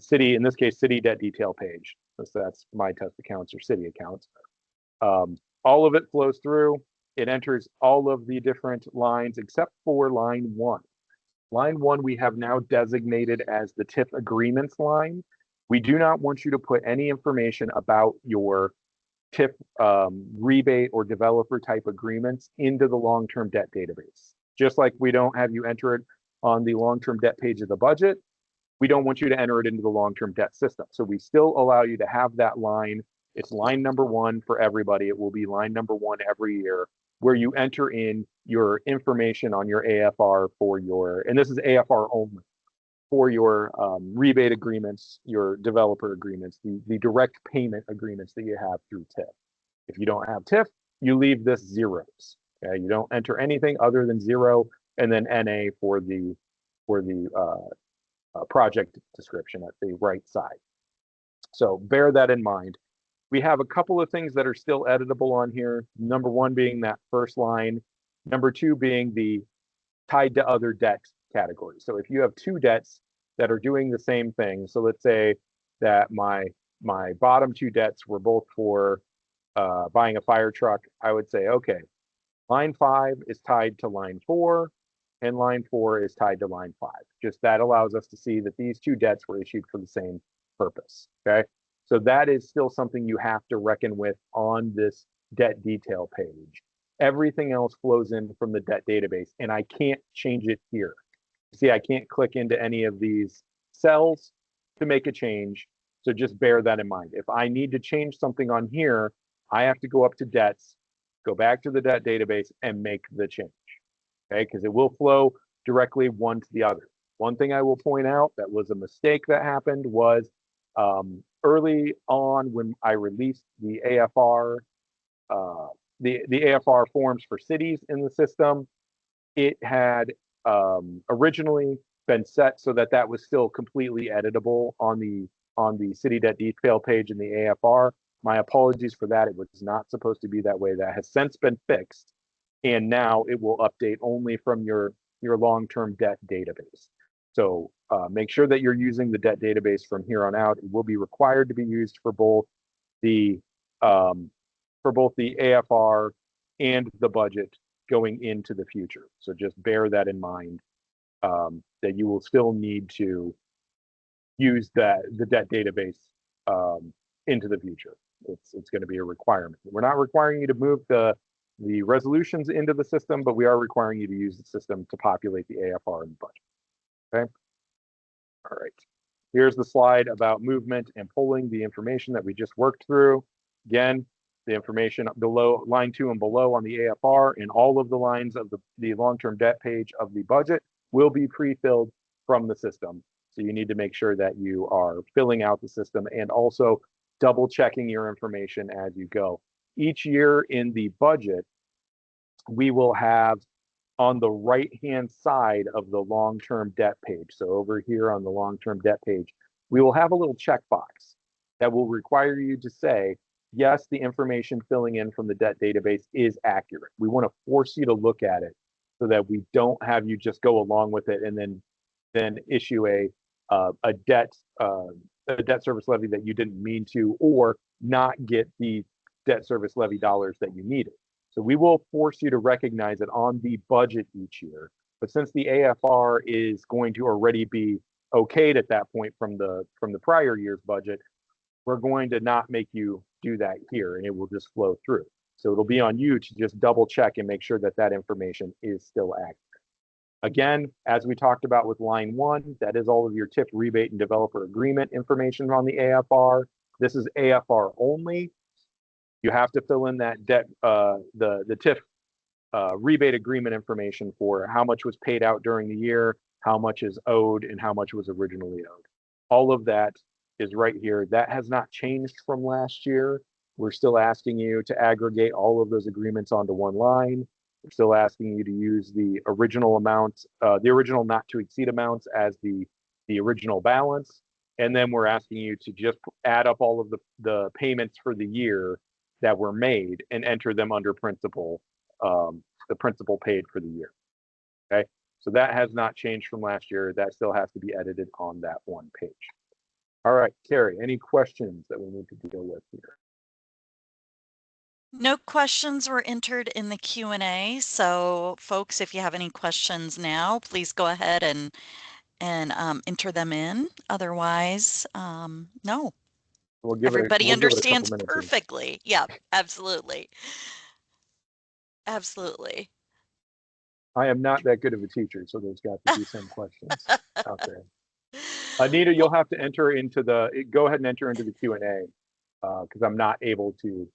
city, in this case, city debt detail page. So that's my test accounts or city accounts. All of it flows through. It enters all of the different lines except for line 1. Line 1 we have now designated as the TIF agreements line. We do not want you to put any information about your TIF rebate or developer type agreements into the long-term debt database. Just like we don't have you enter it on the long-term debt page of the budget, we don't want you to enter it into the long-term debt system. So we still allow you to have that line. It's line number 1 for everybody. It will be line number 1 every year, where you enter in your information on your AFR for your, and this is AFR only, for your rebate agreements, your developer agreements, the direct payment agreements that you have through TIF. If you don't have TIF, you leave this zeros. Okay? You don't enter anything other than 0 and then NA for the project description at the right side. So bear that in mind. We have a couple of things that are still editable on here. Number 1 being that first line. Number 2 being the tied to other debt category. So if you have 2 debts that are doing the same thing, so let's say that my bottom 2 debts were both for buying a fire truck, I would say, okay, line 5 is tied to line 4, and line 4 is tied to line 5. Just that allows us to see that these 2 debts were issued for the same purpose. Okay. So that is still something you have to reckon with on this debt detail page. Everything else flows in from the debt database, and I can't change it here. See, I can't click into any of these cells to make a change. So just bear that in mind. If I need to change something on here, I have to go up to debts, go back to the debt database, and make the change. Okay, because it will flow directly one to the other. One thing I will point out that was a mistake that happened was early on when I released the AFR, the AFR forms for cities in the system, it had originally been set so that that was still completely editable on the city debt detail page in the AFR. My apologies for that. It was not supposed to be that way. That has since been fixed, and now it will update only from your long-term debt database. So make sure that you're using the debt database from here on out. It will be required to be used for both the AFR and the budget going into the future. So just bear that in mind, that you will still need to use the debt database into the future. It's going to be a requirement. We're not requiring you to move the resolutions into the system, but we are requiring you to use the system to populate the AFR and the budget. Okay. All right. Here's the slide about movement and pulling the information that we just worked through. Again, the information below line 2 and below on the AFR and all of the lines of the long-term debt page of the budget will be pre-filled from the system. So you need to make sure that you are filling out the system and also double checking your information as you go. Each year in the budget, we will have on the right-hand side of the long-term debt page, so over here on the long-term debt page, we will have a little checkbox that will require you to say, yes, the information filling in from the debt database is accurate. We want to force you to look at it so that we don't have you just go along with it and then issue a debt service levy that you didn't mean to, or not get the debt service levy dollars that you needed. So we will force you to recognize it on the budget each year. But since the AFR is going to already be okayed at that point from the prior year's budget, we're going to not make you do that here, and it will just flow through. So it'll be on you to just double check and make sure that that information is still accurate. Again, as we talked about with line 1, that is all of your TIF rebate and developer agreement information on the AFR. This is AFR only. You have to fill in that debt, the TIF rebate agreement information for how much was paid out during the year, how much is owed, and how much was originally owed. All of that is right here. That has not changed from last year. We're still asking you to aggregate all of those agreements onto one line. We're still asking you to use the original amount, the original not to exceed amounts as the original balance. And then we're asking you to just add up all of the payments for the year that were made and enter them under principal, the principal paid for the year. Okay, so that has not changed from last year. That still has to be edited on that one page. All right, Carrie, any questions that we need to deal with here? No questions were entered in the Q&A, so folks, if you have any questions now, please go ahead and enter them in. Otherwise, no. We'll give Everybody it a couple understands minutes. perfectly. Yeah, absolutely. Absolutely. I am not that good of a teacher, so there's got to be some questions out there. Anita, you'll have to enter into go ahead and enter into the Q&A because I'm not able to,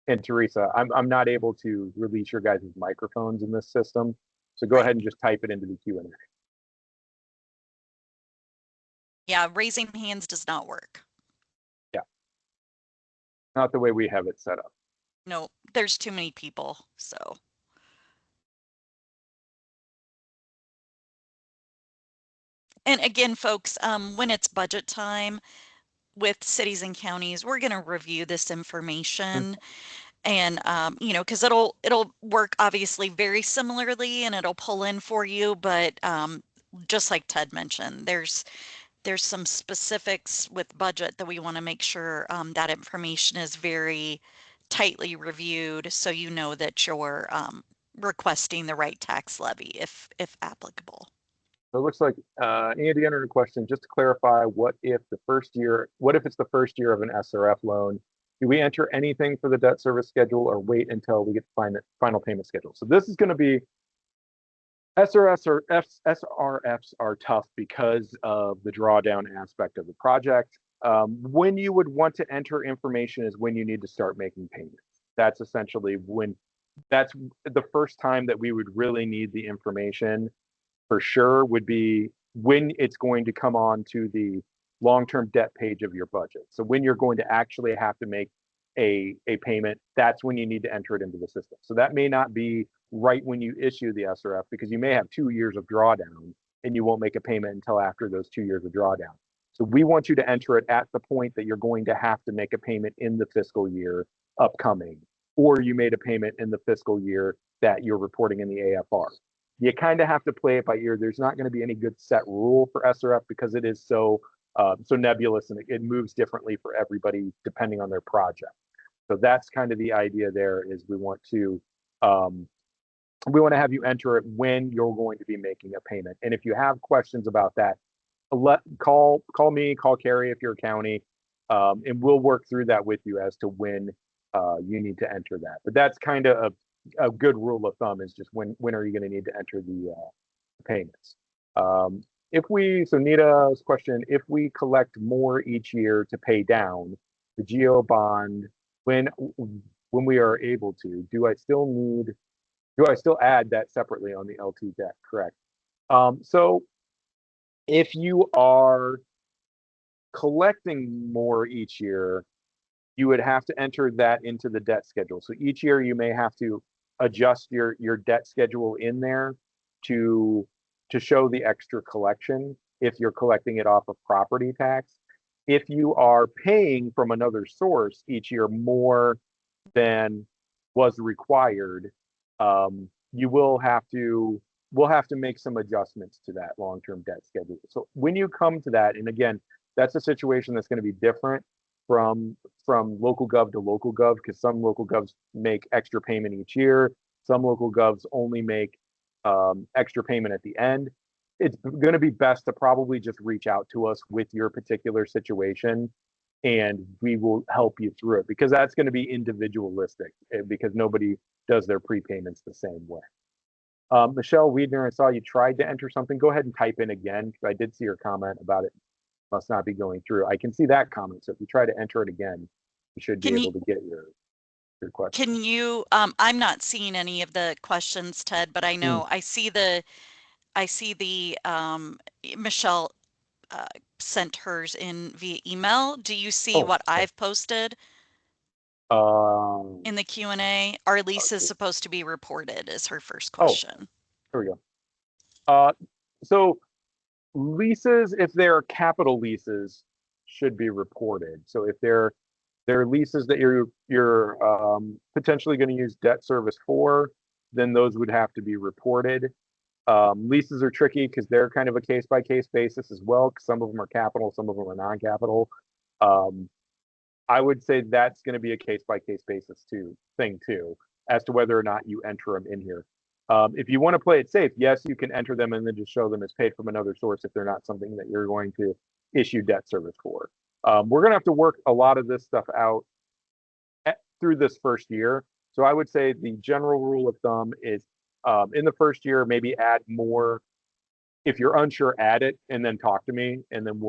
and Teresa, I'm not able to release your guys' microphones in this system. So go ahead and just type it into the Q&A. Yeah, raising hands does not work. Yeah. Not the way we have it set up. No, there's too many people, so. And again, folks, when it's budget time with cities and counties, we're going to review this information. And you know, because it'll work obviously very similarly, and it'll pull in for you. But just like Ted mentioned, there's some specifics with budget that we want to make sure that information is very tightly reviewed, so you know that you're requesting the right tax levy if applicable. So it looks like Andy entered a question just to clarify, what if it's the first year of an SRF loan? Do we enter anything for the debt service schedule or wait until we get the final payment schedule? So this is going to be SRFs are tough because of the drawdown aspect of the project. When you would want to enter information is when you need to start making payments. That's essentially that's the first time that we would really need the information for sure, would be when it's going to come on to the long-term debt page of your budget. So when you're going to actually have to make a payment, that's when you need to enter it into the system. So that may not be right when you issue the SRF, because you may have 2 years of drawdown and you won't make a payment until after those 2 years of drawdown. So we want you to enter it at the point that you're going to have to make a payment in the fiscal year upcoming, or you made a payment in the fiscal year that you're reporting in the AFR. You kind of have to play it by ear. There's not going to be any good set rule for SRF because it is so nebulous, and it moves differently for everybody depending on their project. So that's kind of the idea there, is we want to have you enter it when you're going to be making a payment. And if you have questions about that, call me, call Carrie if you're a county, and we'll work through that with you as to when you need to enter that. But that's kind of a good rule of thumb, is just when are you going to need to enter the payments. So Nita's question, if we collect more each year to pay down the GO bond, when we are able to, do I still add that separately on the LT debt? Correct. So if you are collecting more each year, you would have to enter that into the debt schedule. So each year you may have to adjust your debt schedule in there to show the extra collection if you're collecting it off of property tax. If you are paying from another source each year more than was required, you will have to we'll have to make some adjustments to that long-term debt schedule. So when you come to that, and again, that's a situation that's going to be different from local gov to local gov, because some local govs make extra payment each year. Some local govs only make extra payment at the end. It's going to be best to probably just reach out to us with your particular situation, and we will help you through it, because that's going to be individualistic, because nobody does their prepayments the same way. Michelle Wiedner, I saw you tried to enter something. Go ahead and type in again, because I did see your comment about it must not be going through. I can see that comment. So if you try to enter it again, you should be able to get your question. Can you, I'm not seeing any of the questions, Ted, but I know I see the Michelle sent hers in via email. Do you see what I've posted in the Q&A? Our lease is supposed to be reported is her first question. Here we go. So leases, if they're capital leases, should be reported. So if they're leases that you're potentially going to use debt service for, then those would have to be reported. Leases are tricky because they're kind of a case-by-case basis as well, because some of them are capital, some of them are non-capital. I would say that's going to be a case-by-case basis thing too, as to whether or not you enter them in here. If you want to play it safe, yes, you can enter them and then just show them as paid from another source if they're not something that you're going to issue debt service for. We're going to have to work a lot of this stuff out through this first year. So I would say the general rule of thumb is in the first year, maybe add more. If you're unsure, add it and then talk to me, and then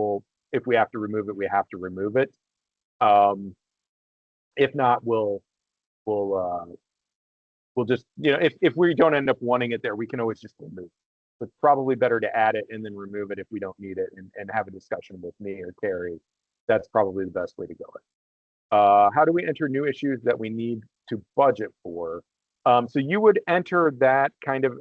if we have to remove it, we have to remove it. If not, we'll just, if we don't end up wanting it there, we can always just remove it. It's probably better to add it and then remove it if we don't need it, and have a discussion with me or Terry. That's probably the best way to go. How do we enter new issues that we need to budget for? So you would enter that kind of,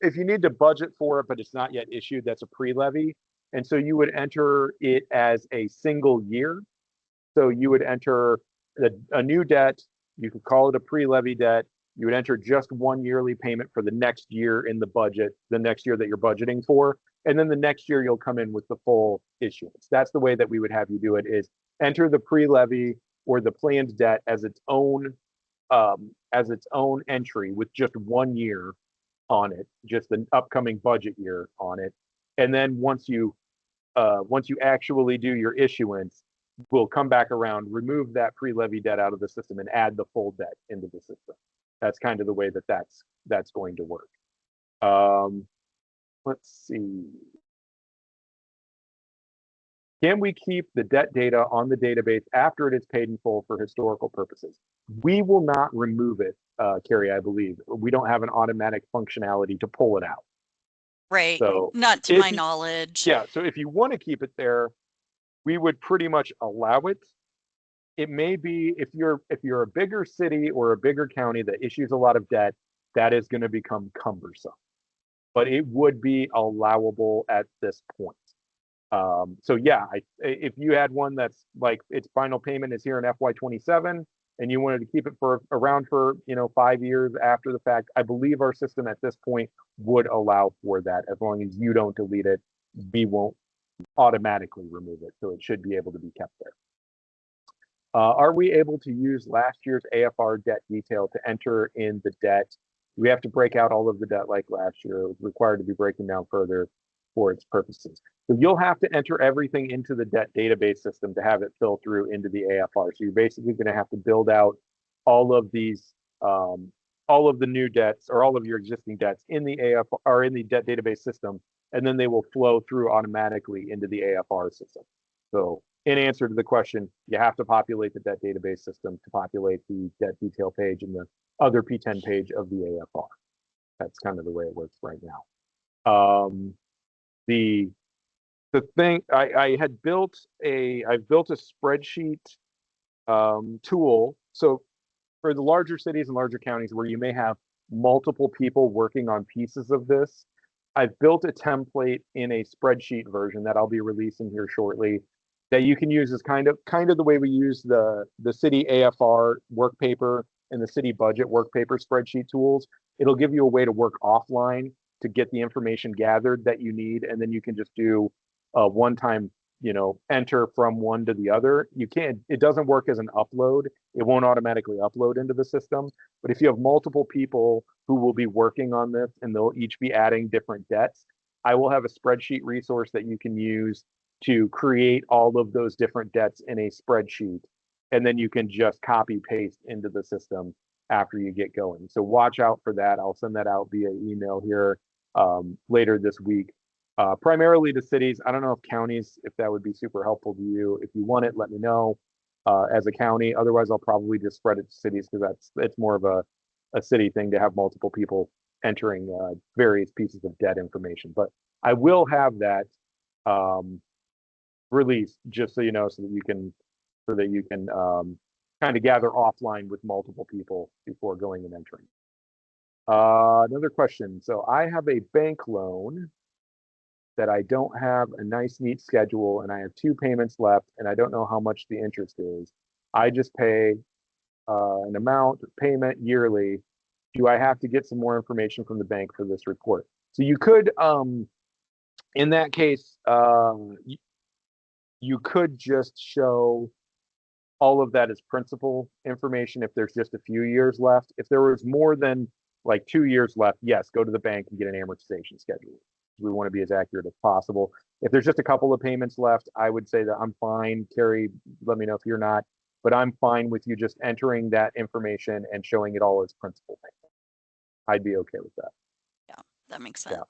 if you need to budget for it, but it's not yet issued, that's a pre-levy. And so you would enter it as a single year. So you would enter a new debt. You could call it a pre-levy debt. You would enter just one yearly payment for the next year in the budget, the next year that you're budgeting for. And then the next year you'll come in with the full issuance. That's the way that we would have you do it, is enter the pre-levy or the planned debt as its own entry with just 1 year on it, just the upcoming budget year on it. And then once you actually do your issuance, we'll come back around, remove that pre-levy debt out of the system, and add the full debt into the system. That's kind of the way that's going to work. Let's see. Can we keep the debt data on the database after it is paid in full for historical purposes? We will not remove it, Carrie, I believe. We don't have an automatic functionality to pull it out. Right. So not to my knowledge. Yeah. So if you want to keep it there, we would pretty much allow it. It may be if you're a bigger city or a bigger county that issues a lot of debt, that is going to become cumbersome. But it would be allowable at this point. So yeah, if you had one that's like its final payment is here in FY27 and you wanted to keep it around for 5 years after the fact, I believe our system at this point would allow for that. As long as you don't delete it, we won't automatically remove it. So it should be able to be kept there. Are we able to use last year's AFR debt detail to enter in the debt? We have to break out all of the debt like last year. It was required to be breaking down further for its purposes. So you'll have to enter everything into the debt database system to have it fill through into the AFR. So you're basically going to have to build out all of these, all of the new debts or all of your existing debts in the AFR or in the debt database system, and then they will flow through automatically into the AFR system. So in answer to the question, you have to populate the debt database system to populate the debt detail page and the other P10 page of the AFR. That's kind of the way it works right now. The thing I've built a spreadsheet tool. So for the larger cities and larger counties where you may have multiple people working on pieces of this, I've built a template in a spreadsheet version that I'll be releasing here shortly that you can use as kind of the way we use the city AFR work paper and the city budget work paper spreadsheet tools. It'll give you a way to work offline to get the information gathered that you need, and then you can just do a one-time, enter from one to the other. It doesn't work as an upload. It won't automatically upload into the system. But if you have multiple people who will be working on this and they'll each be adding different debts, I will have a spreadsheet resource that you can use to create all of those different debts in a spreadsheet. And then you can just copy paste into the system after you get going. So watch out for that. I'll send that out via email here later this week. Primarily to cities. I don't know if counties, if that would be super helpful to you. If you want it, let me know as a county. Otherwise, I'll probably just spread it to cities because it's more of a city thing to have multiple people entering various pieces of debt information. But I will have that released just so you know, so that you can kind of gather offline with multiple people before going and entering. Another question. So I have a bank loan that I don't have a nice, neat schedule, and I have 2 payments left, and I don't know how much the interest is. I just pay an amount of payment yearly. Do I have to get some more information from the bank for this report? So you could, in that case, you could just show all of that as principal information if there's just a few years left. If there was more than like 2 years left, yes, go to the bank and get an amortization schedule. We want to be as accurate as possible. If there's just a couple of payments left, I would say that I'm fine. Carrie, let me know if you're not, but I'm fine with you just entering that information and showing it all as principal payment. I'd be okay with that. Yeah, that makes sense. Yeah,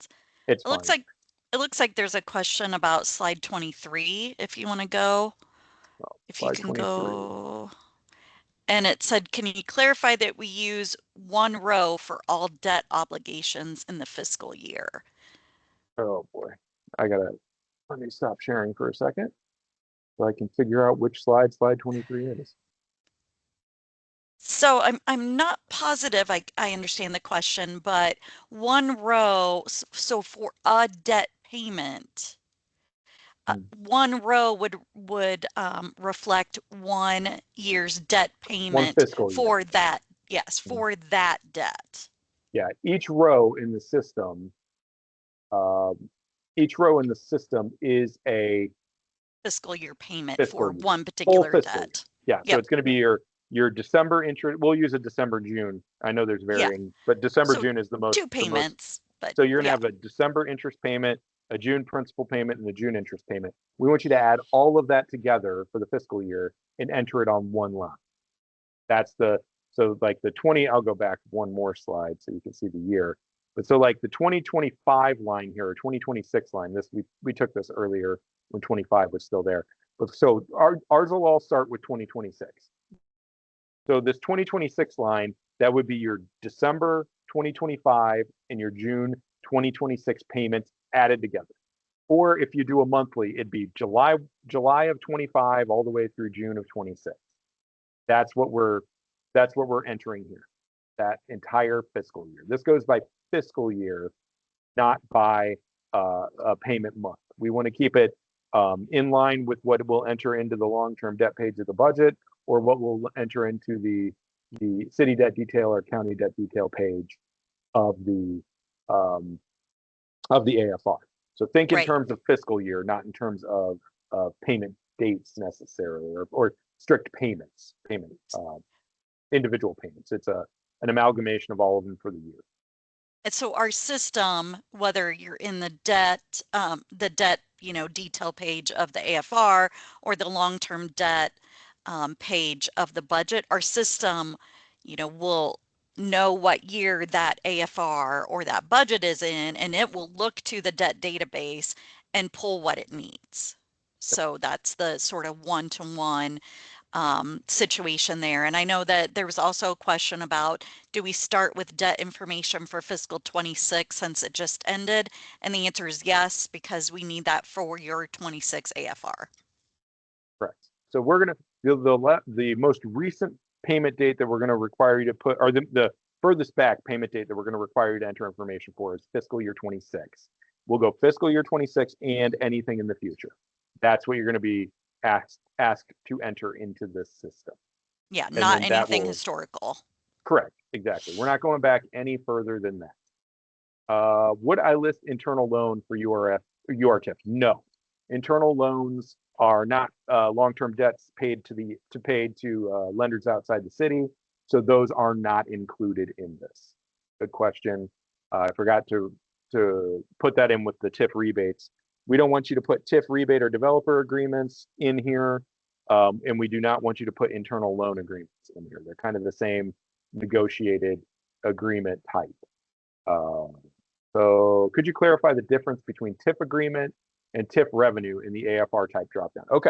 it's fine. It looks like there's a question about slide 23, if you want to go. If you can go. And it said, can you clarify that we use one row for all debt obligations in the fiscal year? Oh boy, let me stop sharing for a second so I can figure out which slide 23 is. So I'm not positive I understand the question, but one row, so for a debt payment, one row would reflect 1 year's debt payment for that. Yes, for that debt. Yeah, each row in the system is a fiscal year payment for one particular debt. Yeah, so it's going to be your December interest. We'll use a December, June. I know there's varying, but December, June is the most. 2 payments. But so you're going to have a December interest payment, a June principal payment, and a June interest payment. We want you to add all of that together for the fiscal year and enter it on one line. So like the 20, I'll go back one more slide so you can see the year. But so like the 2025 line here, or 2026 line, we took this earlier when 25 was still there. But so ours will all start with 2026. So this 2026 line, that would be your December 2025 and your June 2026 payments added together. Or if you do a monthly, it'd be July of 25 all the way through June of 26. That's what we're entering here. That entire fiscal year. This goes by fiscal year, not by a payment month. We want to keep it in line with what will enter into the long-term debt page of the budget, or what will enter into the city debt detail or county debt detail page of the AFR. So think in terms of fiscal year, not in terms of payment dates necessarily, or strict individual payments. It's an amalgamation of all of them for the year. And so our system, whether you're in the debt detail page of the AFR or the long-term debt page of the budget, our system, will know what year that AFR or that budget is in, and it will look to the debt database and pull what it needs. So that's the sort of one-to-one situation there. And I know that there was also a question about, do we start with debt information for fiscal 26 since it just ended? And the answer is yes, because we need that for your 26 AFR. Correct. So we're going to, the most recent payment date that we're going to require you to put, or the furthest back payment date that we're going to require you to enter information for is fiscal year 26. We'll go fiscal year 26 and anything in the future. That's what you're going to be asked to enter into this system. Yeah, And not then that anything will, historical. correct, exactly. We're not going back any further than that. Would I list internal loan for URTIF? No. Internal loans are not long-term debts paid to lenders outside the city, so those are not included in this. Good question. I forgot to put that in with the TIF rebates. We don't want you to put TIF rebate or developer agreements in here, and we do not want you to put internal loan agreements in here. They're kind of the same negotiated agreement type. So could you clarify the difference between TIF agreement and TIF revenue in the AFR type dropdown? Okay,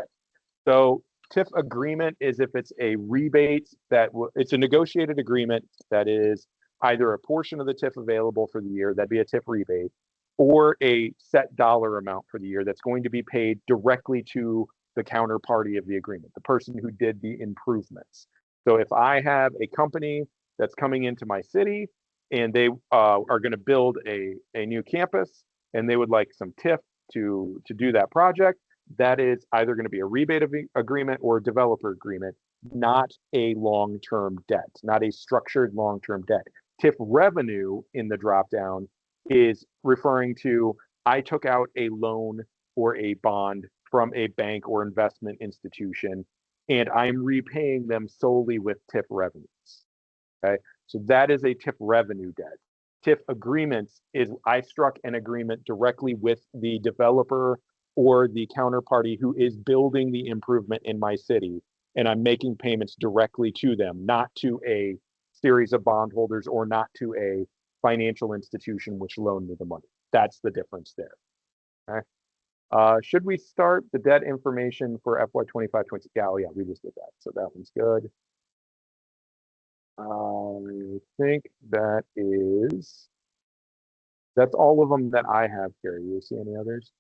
so TIF agreement is if it's a rebate it's a negotiated agreement that is either a portion of the TIF available for the year, that'd be a TIF rebate, or a set dollar amount for the year that's going to be paid directly to the counterparty of the agreement, the person who did the improvements. So if I have a company that's coming into my city and they are going to build a new campus and they would like some TIF to do that project, that is either going to be a rebate agreement or a developer agreement, not a long-term debt, not a structured long-term debt. TIF revenue in the dropdown is referring to I took out a loan or a bond from a bank or investment institution, and I'm repaying them solely with TIF revenues. Okay, so that is a TIF revenue debt. TIF agreements is I struck an agreement directly with the developer or the counterparty who is building the improvement in my city, and I'm making payments directly to them, not to a series of bondholders or not to a financial institution which loaned me the money. That's the difference there. Okay. Should we start the debt information for FY 25-26? Yeah, oh yeah, we just did that, so that one's good. I think that's all of them that I have, Carrie. You see any others?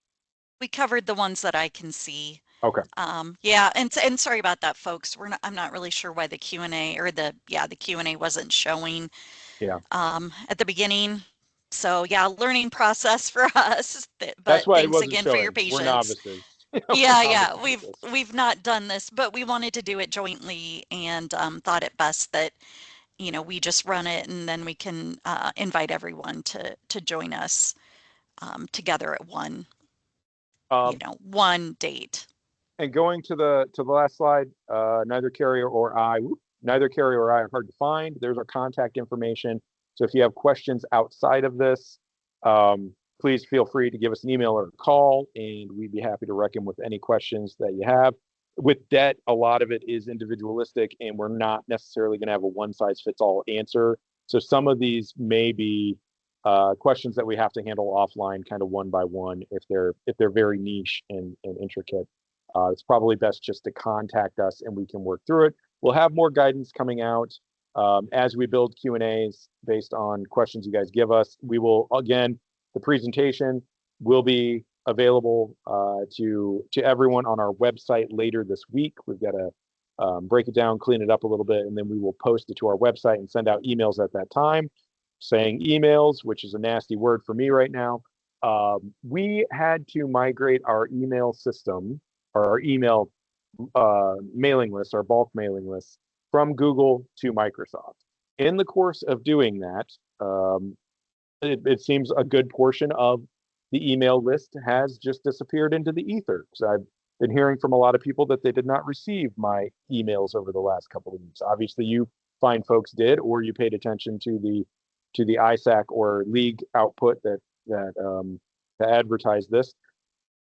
We covered the ones that I can see. Okay. Yeah, and sorry about that, folks. I'm not really sure why the Q&A or the Q&A wasn't showing Yeah. at the beginning. So yeah, learning process for us. But That's why it thanks wasn't again for your showing. We're patience. novices. Yeah, With this. we've not done this, but we wanted to do it jointly and thought it best that we just run it and then we can invite everyone to join us together at one date. And going to the last slide, neither Carrie or I are hard to find. There's our contact information. So if you have questions outside of this, please feel free to give us an email or a call, and we'd be happy to reckon with any questions that you have. With debt, a lot of it is individualistic, and we're not necessarily going to have a one-size-fits-all answer. So some of these may be questions that we have to handle offline, kind of one by one, if they're very niche and intricate. It's probably best just to contact us and we can work through it. We'll have more guidance coming out as we build Q&As based on questions you guys give us. We will, again, the presentation will be available to everyone on our website later this week. We've got to break it down, clean it up a little bit, and then we will post it to our website and send out emails at that time. Saying emails, which is a nasty word for me right now. We had to migrate our email system or our email mailing list, our bulk mailing list, from Google to Microsoft. In the course of doing that, it seems a good portion of the email list has just disappeared into the ether. So I've been hearing from a lot of people that they did not receive my emails over the last couple of weeks. Obviously, you fine folks did, or you paid attention to the ISAC or league output that advertise this.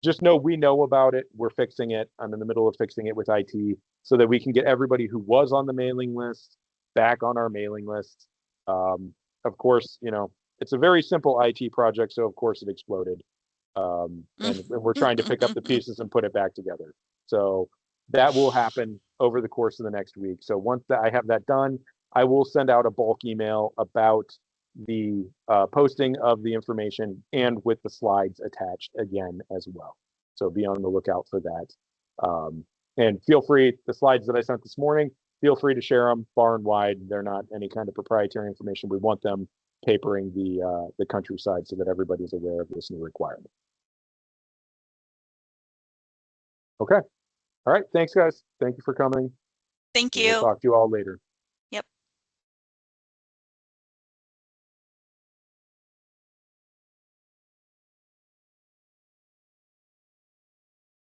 Just know we know about it. We're fixing it. I'm in the middle of fixing it with IT so that we can get everybody who was on the mailing list back on our mailing list. Of course, it's a very simple IT project, so of course it exploded. And we're trying to pick up the pieces and put it back together. So that will happen over the course of the next week. So once I have that done, I will send out a bulk email about the posting of the information and with the slides attached again as well. So be on the lookout for that. And feel free, the slides that I sent this morning, feel free to share them far and wide. They're not any kind of proprietary information. We want them papering the countryside so that everybody's aware of this new requirement. Okay. All right. Thanks, guys. Thank you for coming. Thank We'll you. talk to you all later.